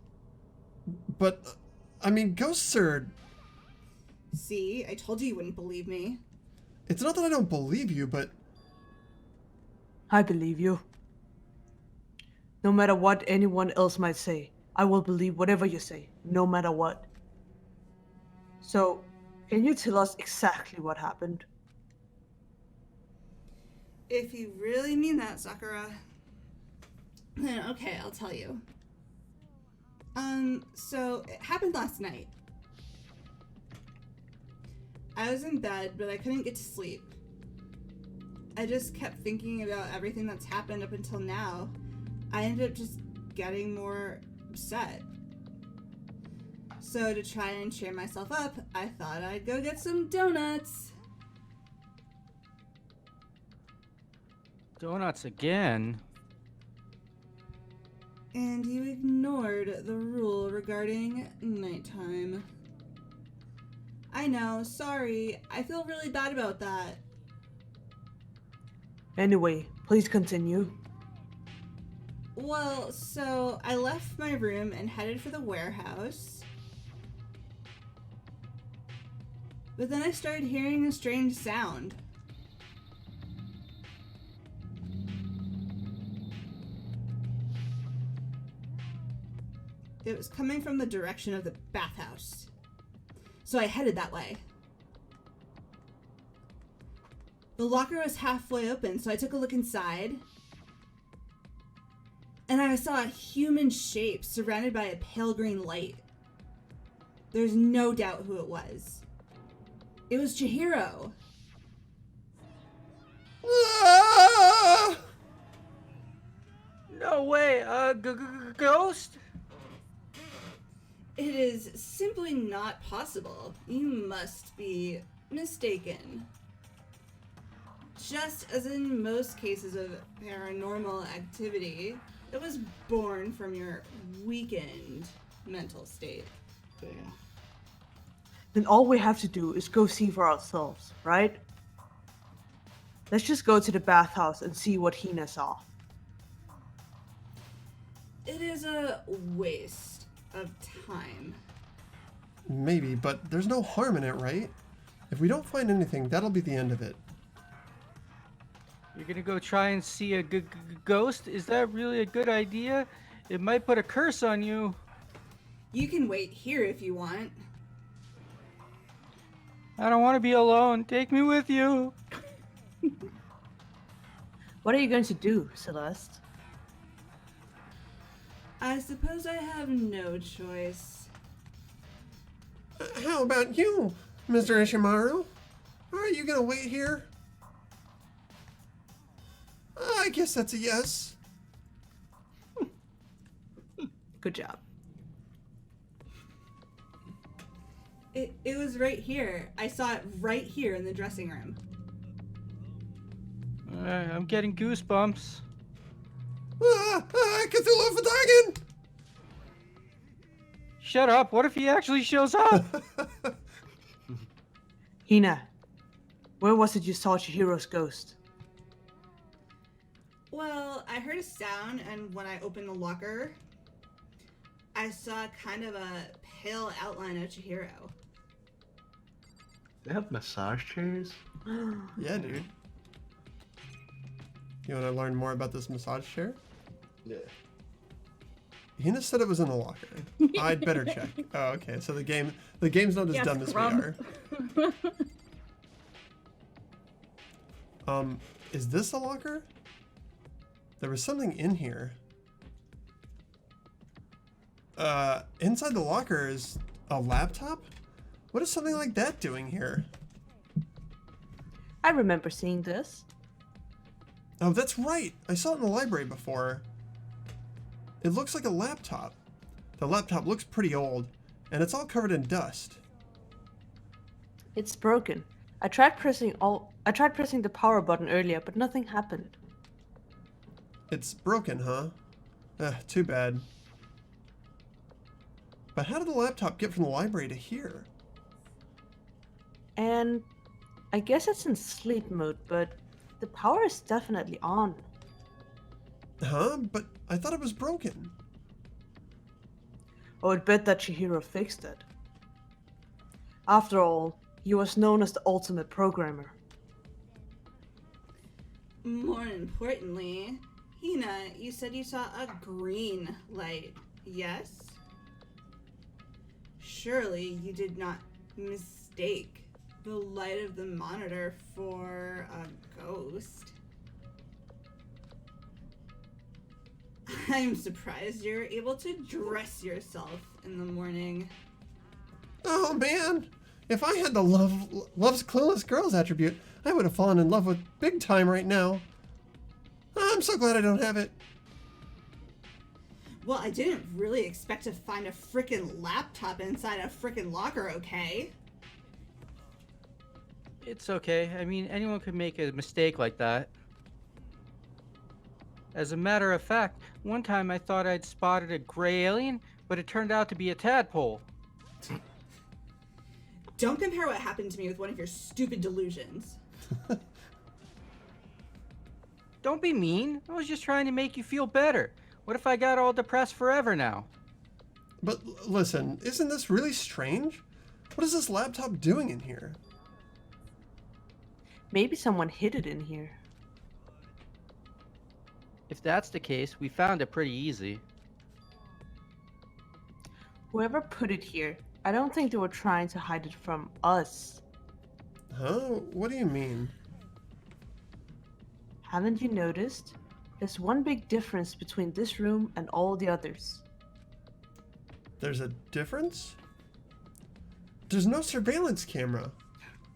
But, I mean, ghosts are... See, I told you wouldn't believe me. It's not that I don't believe you, but... I believe you. No matter what anyone else might say, I will believe whatever you say, no matter what. So, can you tell us exactly what happened? If you really mean that, Sakura, then okay, I'll tell you. So it happened last night. I was in bed, but I couldn't get to sleep. I just kept thinking about everything that's happened up until now. I ended up just getting more upset. So to try and cheer myself up, I thought I'd go get some donuts. Donuts again? And you ignored the rule regarding nighttime. I know, sorry. I feel really bad about that. Anyway, please continue. Well, so I left my room and headed for the warehouse. But then I started hearing a strange sound. It was coming from the direction of the bathhouse. So I headed that way. The locker was halfway open, so I took a look inside. And I saw a human shape surrounded by a pale green light. There's no doubt who it was. It was Chihiro. Ah! No way, ghost? It is simply not possible. You must be mistaken. Just as in most cases of paranormal activity, it was born from your weakened mental state. Damn. Then all we have to do is go see for ourselves, right? Let's just go to the bathhouse and see what Hina saw. It is a waste of time. Maybe, but there's no harm in it, right? If we don't find anything, that'll be the end of it. You're gonna go try and see a ghost? Is that really a good idea? It might put a curse on you. You can wait here if you want. I don't want to be alone. Take me with you. What are you going to do, Celeste? I suppose I have no choice. How about you, Mr. Ishimaru? Are you gonna wait here? I guess that's a yes. Good job. It was right here. I saw it right here in the dressing room. I'm getting goosebumps. Cthulhu Fadagan! Shut up. What if he actually shows up? Hina, where was it you saw Chihiro's ghost? Well, I heard a sound, and when I opened the locker, I saw kind of a pale outline of Chihiro. They have massage chairs? Yeah, dude. You want to learn more about this massage chair? Yeah. Hina said it was in the locker. I'd better check. Oh, okay. So the game's not as Yeah, dumb as we scrub. are. Is this a locker? There was something in here. inside the locker is a laptop? What is something like that doing here? I remember seeing this. Oh, that's right. I saw it in the library before. It looks like a laptop. The laptop looks pretty old, and it's all covered in dust. It's broken. I tried pressing the power button earlier, but nothing happened. It's broken, huh? Too bad. But how did the laptop get from the library to here? And I guess it's in sleep mode, but the power is definitely on. Huh? But I thought it was broken. I would bet that Chihiro fixed it. After all, he was known as the ultimate programmer. More importantly, Hina, you said you saw a green light, yes? Surely you did not mistake the light of the monitor for a ghost. I'm surprised you're able to dress yourself in the morning. Oh man! If I had the love's clueless girls attribute, I would have fallen in love with big time right now. I'm so glad I don't have it. Well, I didn't really expect to find a frickin' laptop inside a frickin' locker, okay? It's okay. I mean, anyone could make a mistake like that. As a matter of fact, one time I thought I'd spotted a gray alien, but it turned out to be a tadpole. Don't compare what happened to me with one of your stupid delusions. Don't be mean. I was just trying to make you feel better. What if I got all depressed forever now? But listen, isn't this really strange? What is this laptop doing in here? Maybe someone hid it in here. If that's the case, we found it pretty easy. Whoever put it here, I don't think they were trying to hide it from us. Huh? What do you mean? Haven't you noticed? There's one big difference between this room and all the others. There's a difference? There's no surveillance camera.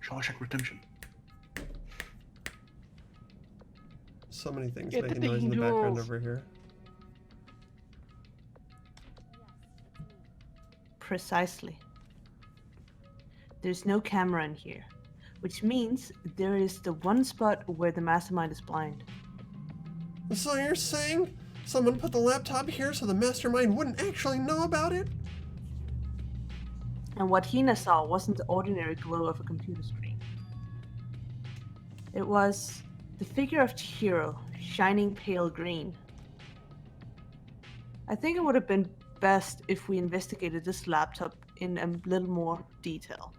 Shawshank Redemption. So many things Get the making noise in the background angels. over here. Precisely. There's no camera in here, which means there is the one spot where the mastermind is blind. So you're saying someone put the laptop here so the mastermind wouldn't actually know about it? And what Hina saw wasn't the ordinary glow of a computer screen. It was the figure of Chihiro, shining pale green. I think it would have been best if we investigated this laptop in a little more detail.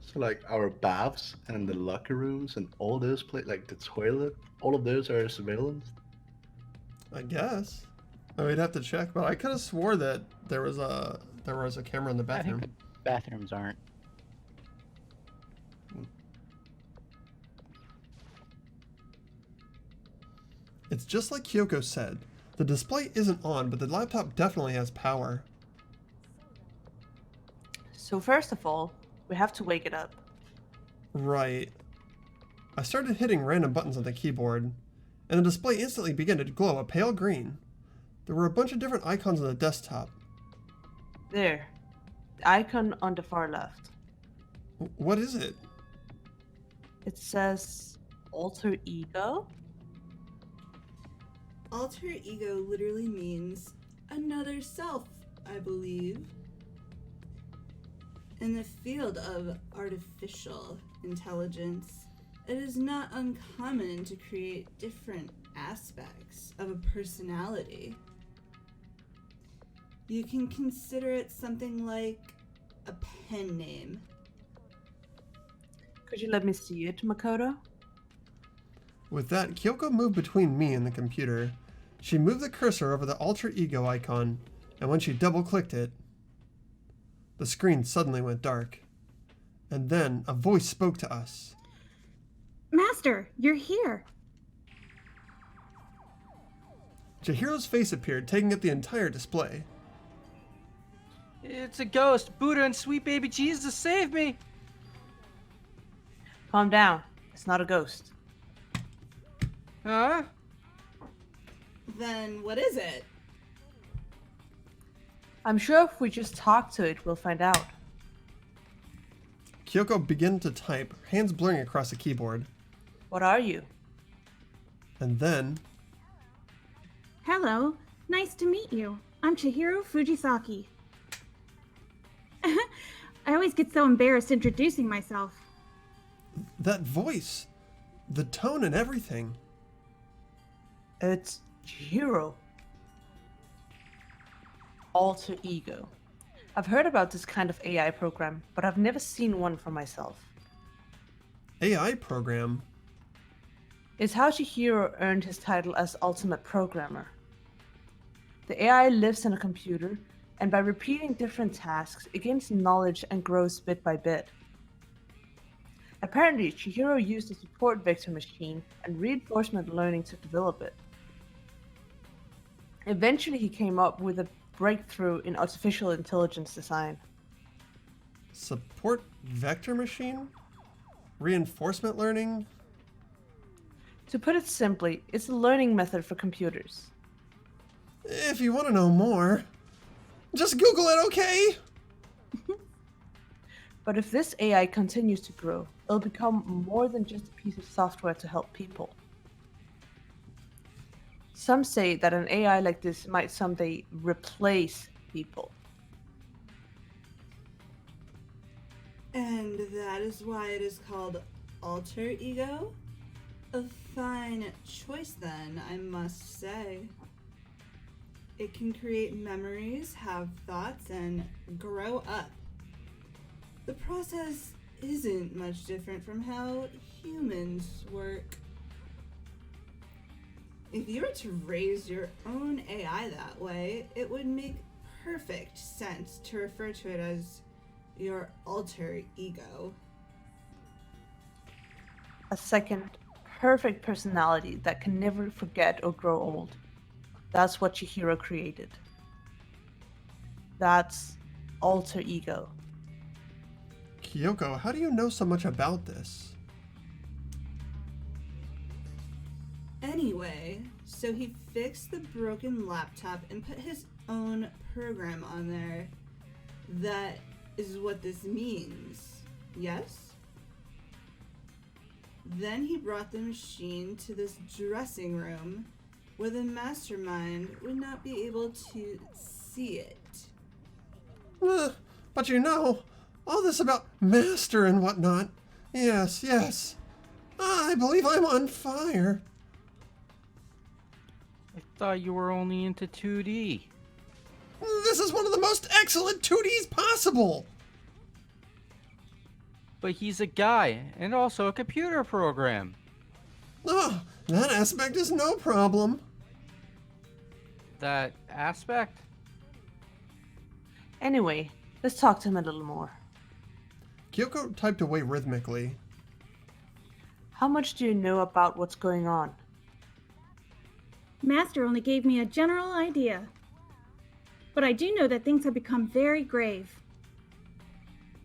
So like our baths and the locker rooms and all those like the toilet, all of those are surveillance. I guess. Oh, we'd have to check, but I could have swore that there was a camera in the I bathroom. think the bathrooms aren't. It's just like Kyoko said. The display isn't on, but the laptop definitely has power. So first of all, we have to wake it up. Right. I started hitting random buttons on the keyboard, and the display instantly began to glow a pale green. There were a bunch of different icons on the desktop. There. The icon on the far left. What is it? It says alter ego? Alter ego literally means another self, I believe. In the field of artificial intelligence, it is not uncommon to create different aspects of a personality. You can consider it something like a pen name. Could you let me see it, Makoto? With that, Kyoko moved between me and the computer. She moved the cursor over the alter ego icon, and when she double-clicked it, the screen suddenly went dark. And then a voice spoke to us. Master, you're here. Chihiro's face appeared, taking up the entire display. It's a ghost. Buddha and sweet baby Jesus, save me! Calm down. It's not a ghost. Huh? Then what is it? I'm sure if we just talk to it, we'll find out. Kyoko began to type, hands blurring across the keyboard. What are you? And then, Hello, nice to meet you. I'm Chihiro Fujisaki. I always get so embarrassed introducing myself. that voice, the tone and everything. It's Chihiro. Alter ego. I've heard about this kind of AI program, but I've never seen one for myself. AI program? It's how Chihiro earned his title as Ultimate Programmer. The AI lives in a computer, and by repeating different tasks, it gains knowledge and grows bit by bit. Apparently, Chihiro used a support vector machine and reinforcement learning to develop it. Eventually, he came up with a breakthrough in artificial intelligence design. Support vector machine? Reinforcement learning? To put it simply, it's a learning method for computers. If you want to know more, just Google it, okay? But if this AI continues to grow, it'll become more than just a piece of software to help people. Some say that an AI like this might someday replace people. And that is why it is called alter ego? A fine choice then, I must say. It can create memories, have thoughts, and grow up. The process isn't much different from how humans work. If you were to raise your own AI that way, it would make perfect sense to refer to it as your alter ego. A second, perfect personality that can never forget or grow old. That's what Chihiro created. That's alter ego. Kyoko, how do you know so much about this? Anyway, so he fixed the broken laptop and put his own program on there. That is what this means, yes? Then he brought the machine to this dressing room where the mastermind would not be able to see it. But you know, all this about master and whatnot. Yes, yes. I believe I'm on fire. I thought you were only into 2D. This is one of the most excellent 2Ds possible. But he's a guy, and also a computer program. Oh, that aspect is no problem. That aspect? Anyway, let's talk to him a little more. Kyoko typed away rhythmically. How much do you know about what's going on? Master only gave me a general idea. But I do know that things have become very grave.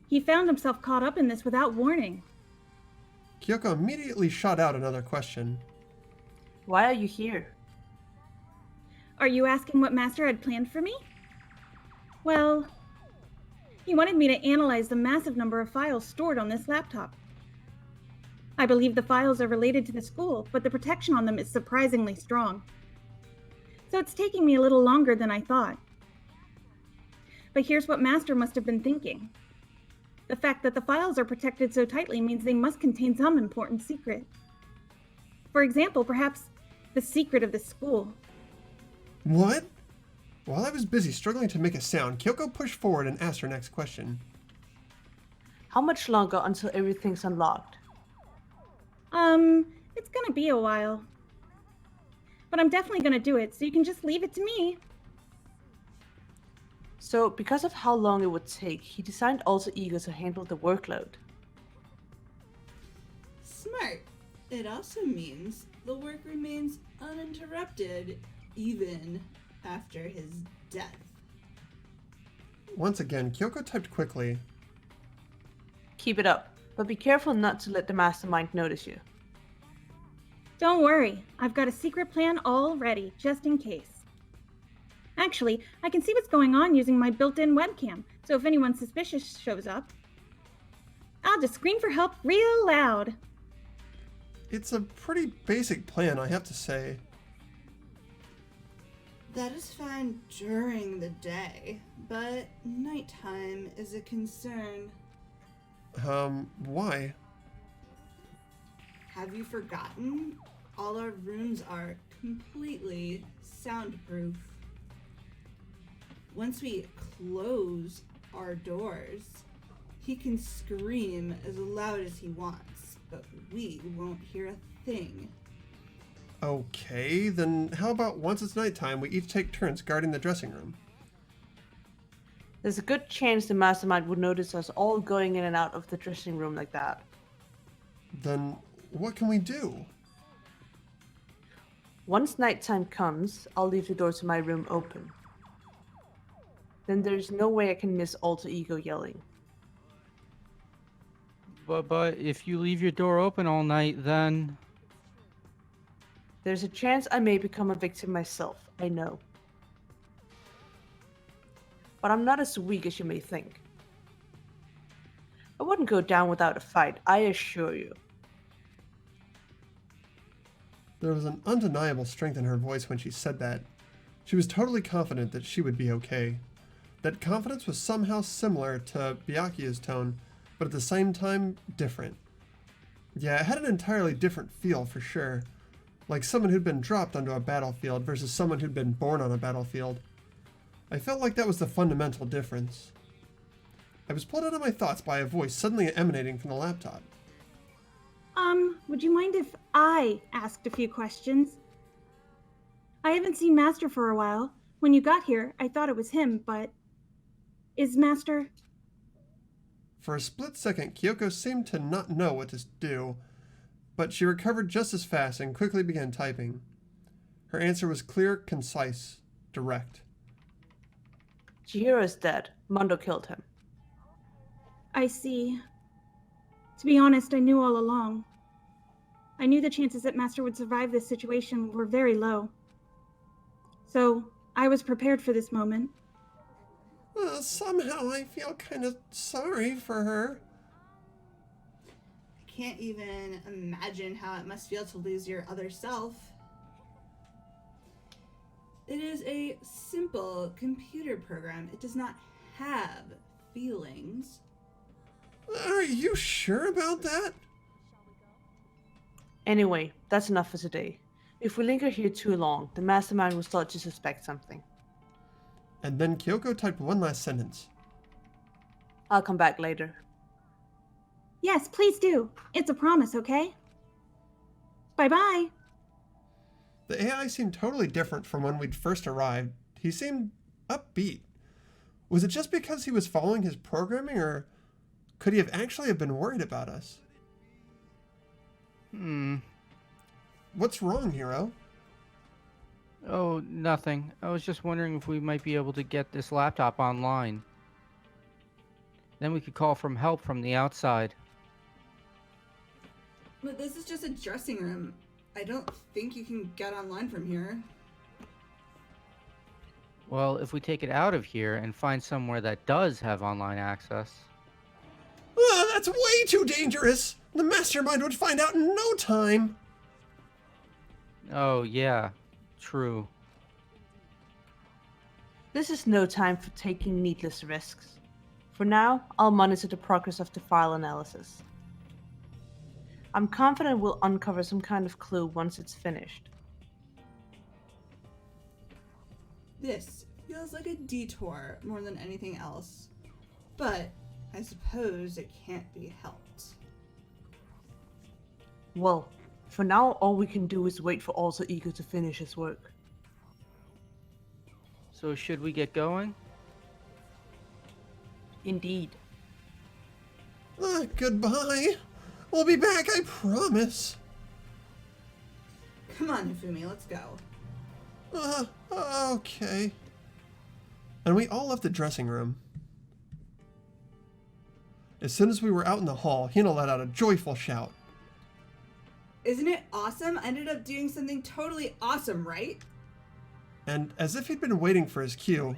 He found himself caught up in this without warning. Kyoko immediately shot out another question. Why are you here? Are you asking what Master had planned for me? Well, he wanted me to analyze the massive number of files stored on this laptop. I believe the files are related to the school, but the protection on them is surprisingly strong. So it's taking me a little longer than I thought. But here's what Master must have been thinking. The fact that the files are protected so tightly means they must contain some important secret. For example, perhaps the secret of the school. What? While I was busy struggling to make a sound, Kyoko pushed forward and asked her next question. How much longer until everything's unlocked? It's gonna be a while. But I'm definitely gonna do it, so you can just leave it to me. So, because of how long it would take, he designed Alter Ego to handle the workload. Smart. It also means the work remains uninterrupted, even after his death. Once again, Kyoko typed quickly. Keep it up, but be careful not to let the mastermind notice you. Don't worry, I've got a secret plan all ready, just in case. Actually, I can see what's going on using my built-in webcam, so if anyone suspicious shows up, I'll just scream for help real loud. It's a pretty basic plan, I have to say. That is fine during the day, but nighttime is a concern. Why? Have you forgotten? All our rooms are completely soundproof. Once we close our doors, he can scream as loud as he wants, but we won't hear a thing. Okay, then how about once it's nighttime, we each take turns guarding the dressing room? There's a good chance the mastermind would notice us all going in and out of the dressing room like that. Then what can we do? Once nighttime comes, I'll leave the door to my room open. Then there's no way I can miss alter ego yelling. But if you leave your door open all night, then... There's a chance I may become a victim myself, I know. But I'm not as weak as you may think. I wouldn't go down without a fight, I assure you. There was an undeniable strength in her voice when she said that. She was totally confident that she would be okay. That confidence was somehow similar to Byakuya's tone, but at the same time, different. Yeah, it had an entirely different feel for sure. Like someone who'd been dropped onto a battlefield versus someone who'd been born on a battlefield. I felt like that was the fundamental difference. I was pulled out of my thoughts by a voice suddenly emanating from the laptop. Would you mind if I asked a few questions? I haven't seen Master for a while. When you got here, I thought it was him, but... Is Master... For a split second, Kyoko seemed to not know what to do, but she recovered just as fast and quickly began typing. Her answer was clear, concise, direct. Chihiro's dead. Mondo killed him. I see. To be honest, I knew all along. I knew the chances that Master would survive this situation were very low. So, I was prepared for this moment. Somehow I feel kind of sorry for her. I can't even imagine how it must feel to lose your other self. It is a simple computer program. It does not have feelings. Are you sure about that? Anyway, that's enough for today. If we linger here too long, the mastermind will start to suspect something. And then Kyoko typed one last sentence. I'll come back later. Yes, please do. It's a promise, okay? Bye-bye. The AI seemed totally different from when we'd first arrived. He seemed upbeat. Was it just because he was following his programming, or could he have actually been worried about us? What's wrong, Hero? Oh, nothing. I was just wondering if we might be able to get this laptop online. Then we could call from help from the outside. But this is just a dressing room. I don't think you can get online from here. Well, if we take it out of here and find somewhere that does have online access... That's way too dangerous! The mastermind would find out in no time! Oh, yeah. True. This is no time for taking needless risks. For now, I'll monitor the progress of the file analysis. I'm confident we'll uncover some kind of clue once it's finished. This feels like a detour more than anything else. But I suppose it can't be helped. Well, for now, all we can do is wait for Alter Ego to finish his work. So should we get going? Indeed. Goodbye. We'll be back, I promise. Come on, Hifumi, let's go. Okay. And we all left the dressing room. As soon as we were out in the hall, Hina let out a joyful shout. Isn't it awesome? I ended up doing something totally awesome, right? And as if he'd been waiting for his cue,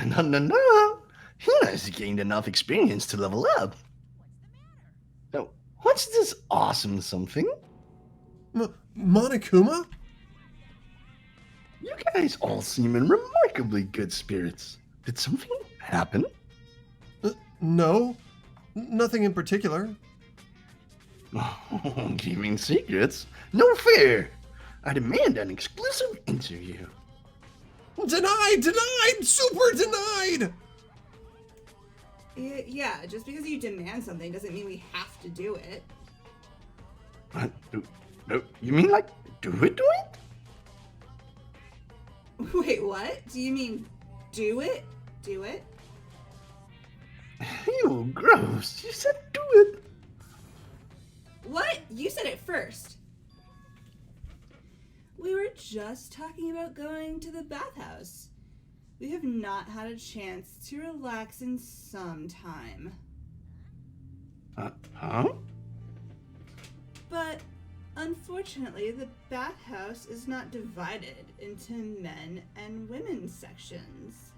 No. Hina's gained enough experience to level up. Now, what's this awesome something? Monokuma? You guys all seem in remarkably good spirits. Did something happen? No. Nothing in particular. Oh, keeping secrets? No fair! I demand an exclusive interview. Denied! Denied! Super denied! Yeah, just because you demand something doesn't mean we have to do it. No, you mean like do it? Wait, what? Do you mean do it? Do it? Ew, gross. You said do it. What? You said it first. We were just talking about going to the bathhouse. We have not had a chance to relax in some time. Huh? But unfortunately, the bathhouse is not divided into men and women's sections.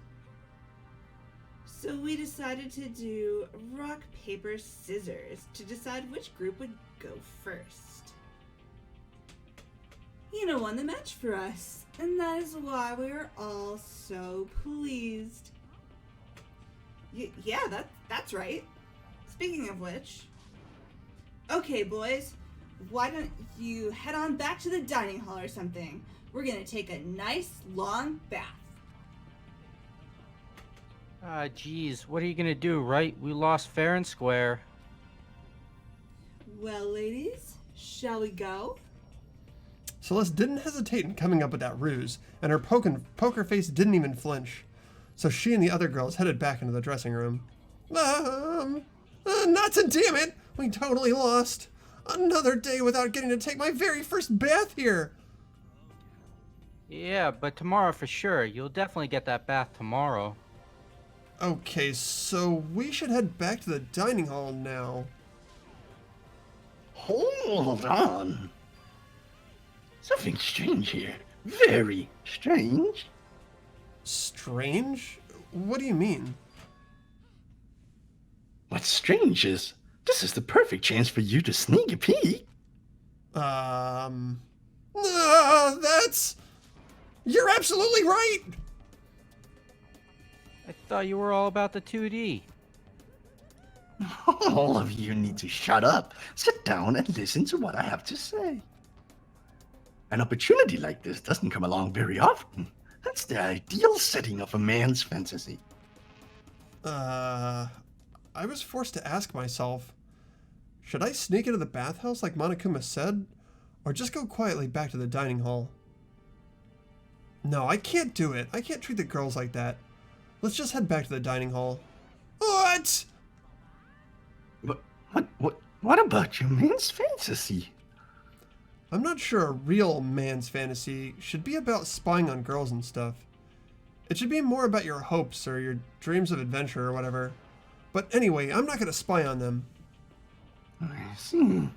So we decided to do rock, paper, scissors to decide which group would go first. Hina won the match for us, and that is why we are all so pleased. Yeah, that's right. Speaking of which, okay, boys, why don't you head on back to the dining hall or something? We're gonna take a nice long bath. Geez, what are you gonna do, right? We lost fair and square. Well, ladies, shall we go? Celeste didn't hesitate in coming up with that ruse, and her poker face didn't even flinch. So she and the other girls headed back into the dressing room. Nuts and damn it! We totally lost. Another day without getting to take my very first bath here. Yeah, but tomorrow for sure. You'll definitely get that bath tomorrow. Okay, so we should head back to the dining hall now. Hold on. Something strange here. Very strange. Strange? What do you mean? What's strange is this is the perfect chance for you to sneak a peek. That's... You're absolutely right! I thought you were all about the 2D. All of you need to shut up, sit down, and listen to what I have to say. An opportunity like this doesn't come along very often. That's the ideal setting of a man's fantasy. I was forced to ask myself, should I sneak into the bathhouse like Monokuma said, or just go quietly back to the dining hall? No, I can't do it. I can't treat the girls like that. Let's just head back to the dining hall. What? What about your man's fantasy? I'm not sure a real man's fantasy should be about spying on girls and stuff. It should be more about your hopes or your dreams of adventure or whatever. But anyway, I'm not going to spy on them. I see.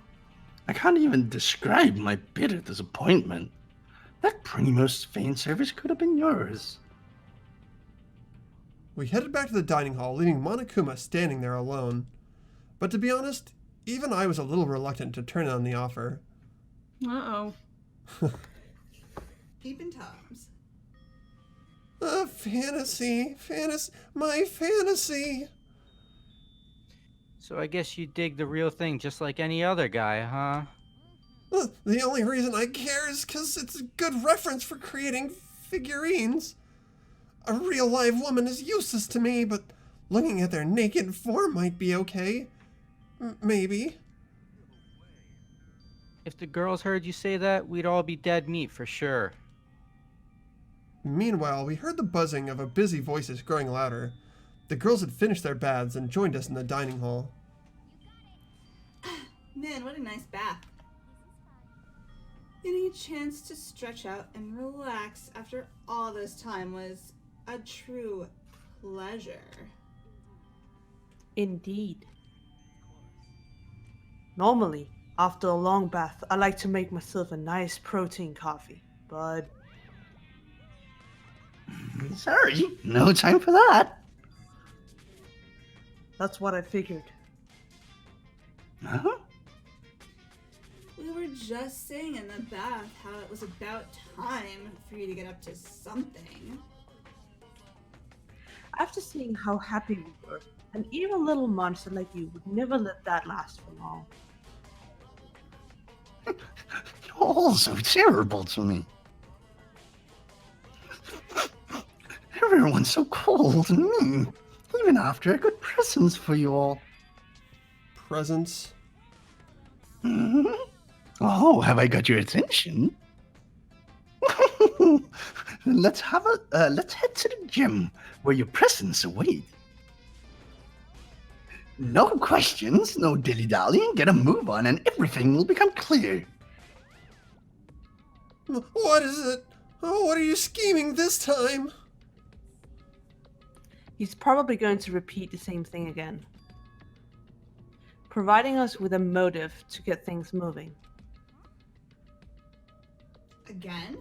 I can't even describe my bitter disappointment. That Primo's fan service could have been yours. We headed back to the dining hall, leaving Monokuma standing there alone. But to be honest, even I was a little reluctant to turn down the offer. Uh-oh. Peepin' Toms. Fantasy, my fantasy. So I guess you dig the real thing just like any other guy, huh? The only reason I care is because it's a good reference for creating figurines. A real live woman is useless to me, but looking at their naked form might be okay. Maybe. If the girls heard you say that, we'd all be dead meat for sure. Meanwhile, we heard the buzzing of a busy voices growing louder. The girls had finished their baths and joined us in the dining hall. Man, what a nice bath. Getting a chance to stretch out and relax after all this time was a true pleasure. Indeed. Normally, after a long bath, I like to make myself a nice protein coffee, but Sorry, no time for that. that's what I figured. Huh? We were just saying in the bath how it was about time for you to get up to something. After seeing how happy we were, an evil little monster like you would never let that last for long. You're all so terrible to me. Everyone's so cold and mean, even after I got presents for you all. Presents? Hmm? Oh, have I got your attention? Let's head to the gym where your presents await. No questions, no dilly-dallying, get a move on and everything will become clear. What is it? Oh, what are you scheming this time? He's probably going to repeat the same thing again, providing us with a motive to get things moving. Again?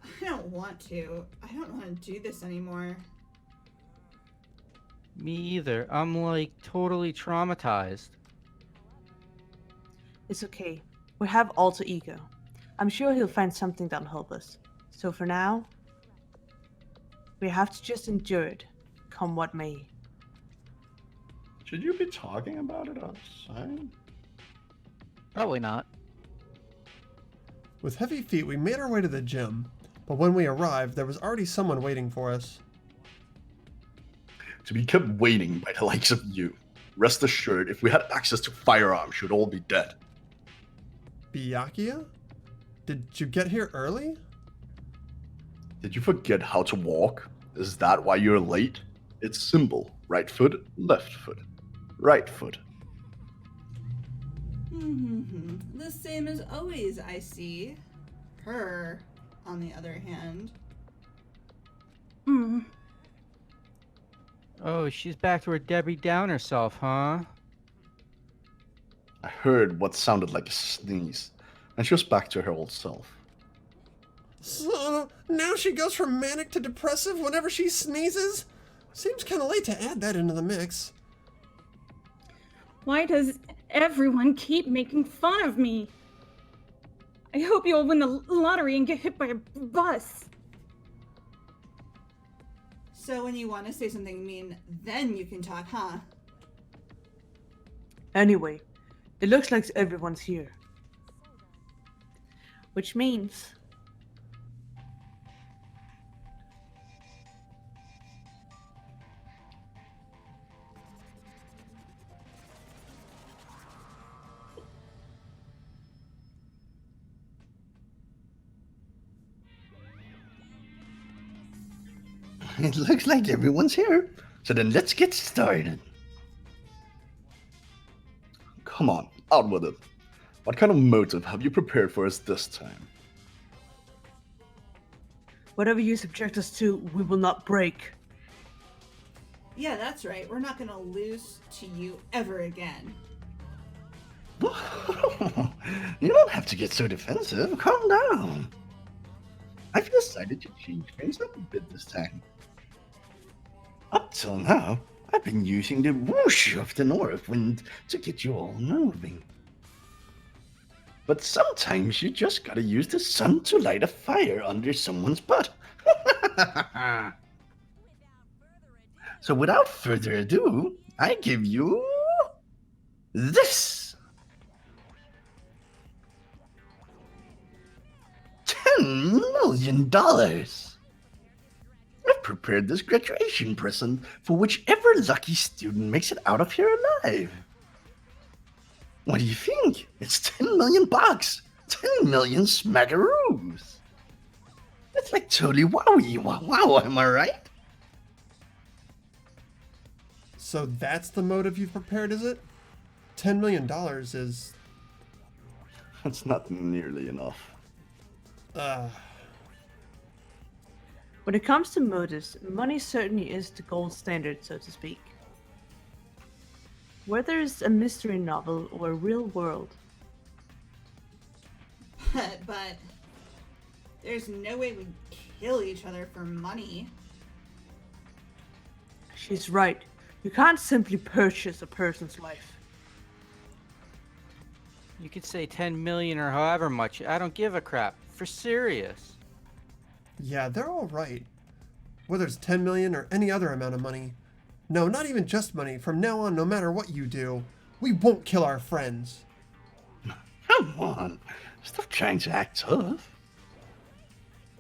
I don't want to. I don't want to do this anymore. Me either. I'm like totally traumatized. It's okay. We have alter ego. I'm sure he'll find something that'll help us. So for now, we have to just endure it, come what may. Should you be talking about it outside? Probably not. With heavy feet, we made our way to the gym, but when we arrived, there was already someone waiting for us. To be kept waiting by the likes of you. Rest assured, if we had access to firearms, you'd all be dead. Byakuya? Did you get here early? Did you forget how to walk? Is that why you're late? It's simple. Right foot, left foot. Right foot. The same as always, I see. Her, on the other hand. Oh, she's back to her Debbie Downer self, huh? I heard what sounded like a sneeze, and she was back to her old self. So, now she goes from manic to depressive whenever she sneezes? Seems kinda late to add that into the mix. Why does everyone keep making fun of me? I hope you'll win the lottery and get hit by a bus. So when you want to say something mean, then you can talk, huh? Anyway, it looks like everyone's here. Which means It looks like everyone's here. So then let's get started. Come on, out with it. What kind of motive have you prepared for us this time? whatever you subject us to, we will not break. Yeah, that's right. We're not gonna lose to you ever again. You don't have to get so defensive. Calm down. I've decided to change things up a bit this time. Up till now, I've been using the whoosh of the north wind to get you all moving. But sometimes you just gotta use the sun to light a fire under someone's butt. So without further ado, I give you this. $10 million. I've prepared this graduation present for whichever lucky student makes it out of here alive. What do you think? It's 10 million bucks. 10 million smackaroos. That's like totally wowie wow, am I right? So that's the motive you've prepared, is it? $10 million is... That's not nearly enough. When it comes to motives, money certainly is the gold standard, so to speak. Whether it's a mystery novel or a real world, But there's no way we'd kill each other for money. she's right. You can't simply purchase a person's life. You could say 10 million or however much. I don't give a crap. For serious. Yeah, they're all right. Whether it's 10 million or any other amount of money. No, not even just money. From now on, no matter what you do, we won't kill our friends. Come on. Stop trying to act tough.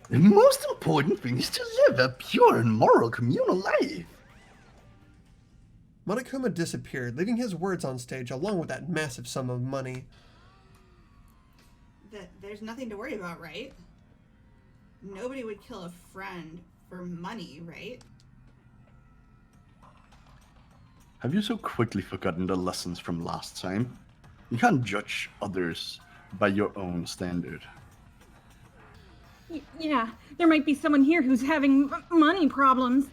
The most important thing is to live a pure and moral communal life. Monokuma disappeared, leaving his words on stage along with that massive sum of money. There's nothing to worry about, right? Nobody would kill a friend for money, right? Have you so quickly forgotten the lessons from last time? You can't judge others by your own standard. Yeah, there might be someone here who's having money problems.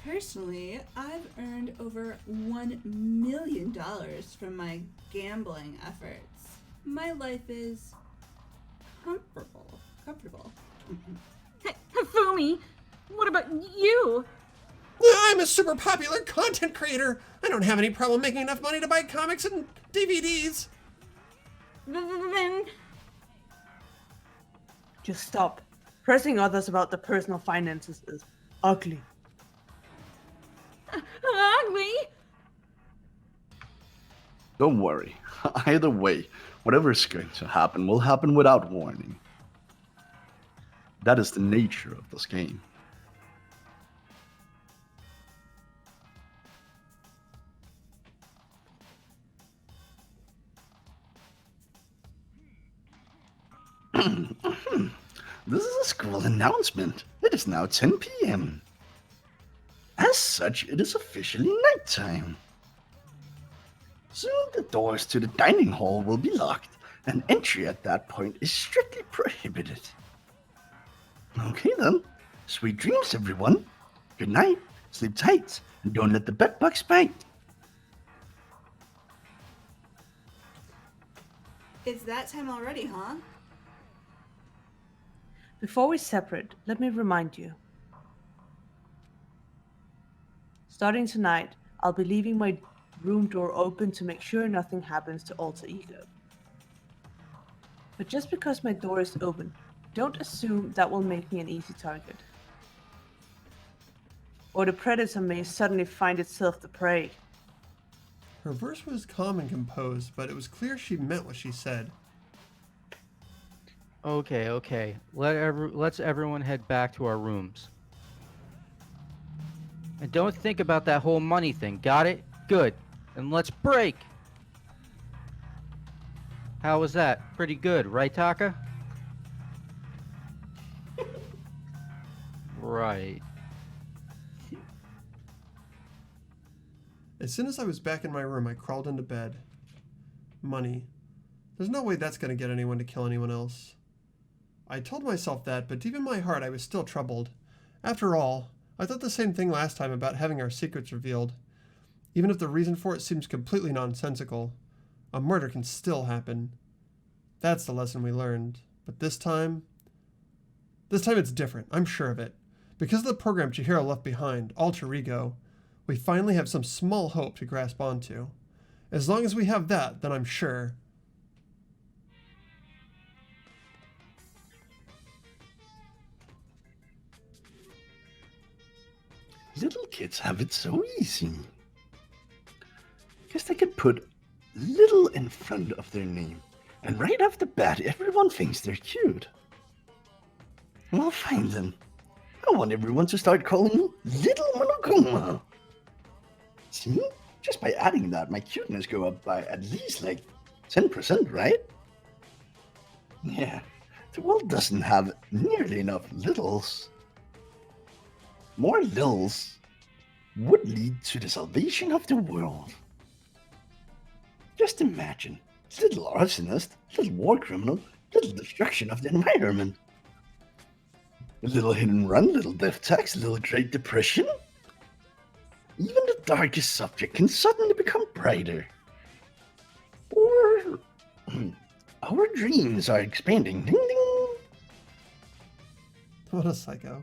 Personally, I've earned over $1 million from my gambling efforts. My life is comfortable. Hey, Hifumi, what about you? I'm a super popular content creator. I don't have any problem making enough money to buy comics and DVDs. Then Just stop. Pressing others about their personal finances is ugly. ugly. Don't worry. Either way, whatever is going to happen will happen without warning. That is the nature of this game. This is a school announcement. It is now 10 p.m. As such, it is officially nighttime. Soon the doors to the dining hall will be locked, and entry at that point is strictly prohibited. Okay then, sweet dreams everyone. Good night, sleep tight, and don't let the bedbugs bite. It's that time already, huh? Before we separate, let me remind you. Starting tonight, I'll be leaving my room door open to make sure nothing happens to Alter Ego. But just because my door is open, don't assume that will make me an easy target. Or the predator may suddenly find itself the prey. Her verse was calm and composed, but it was clear she meant what she said. Okay. Let's everyone head back to our rooms. And don't think about that whole money thing. Got it? Good. And let's break. How was that? Pretty good, right, Taka? Right. As soon as I was back in my room, I crawled into bed. Money. There's no way that's going to get anyone to kill anyone else. I told myself that, but deep in my heart I was still troubled. After all, I thought the same thing last time about having our secrets revealed. Even if the reason for it seems completely nonsensical, a murder can still happen. That's the lesson we learned. But this time it's different, I'm sure of it. Because of the program Chihiro left behind, Alter Ego, we finally have some small hope to grasp onto. As long as we have that, then I'm sure. Little kids have it so easy. Guess they could put little in front of their name, and right off the bat, everyone thinks they're cute. Well, fine then. I want everyone to start calling me Little Monokuma. See? Just by adding that, my cuteness go up by at least like 10%, right? Yeah, the world doesn't have nearly enough littles. More littles would lead to the salvation of the world. Just imagine little arsonist, little war criminal, little destruction of the environment. A little hit and run, little death tax, little Great Depression. Even the darkest subject can suddenly become brighter. Or our dreams are expanding. Ding ding. What a psycho.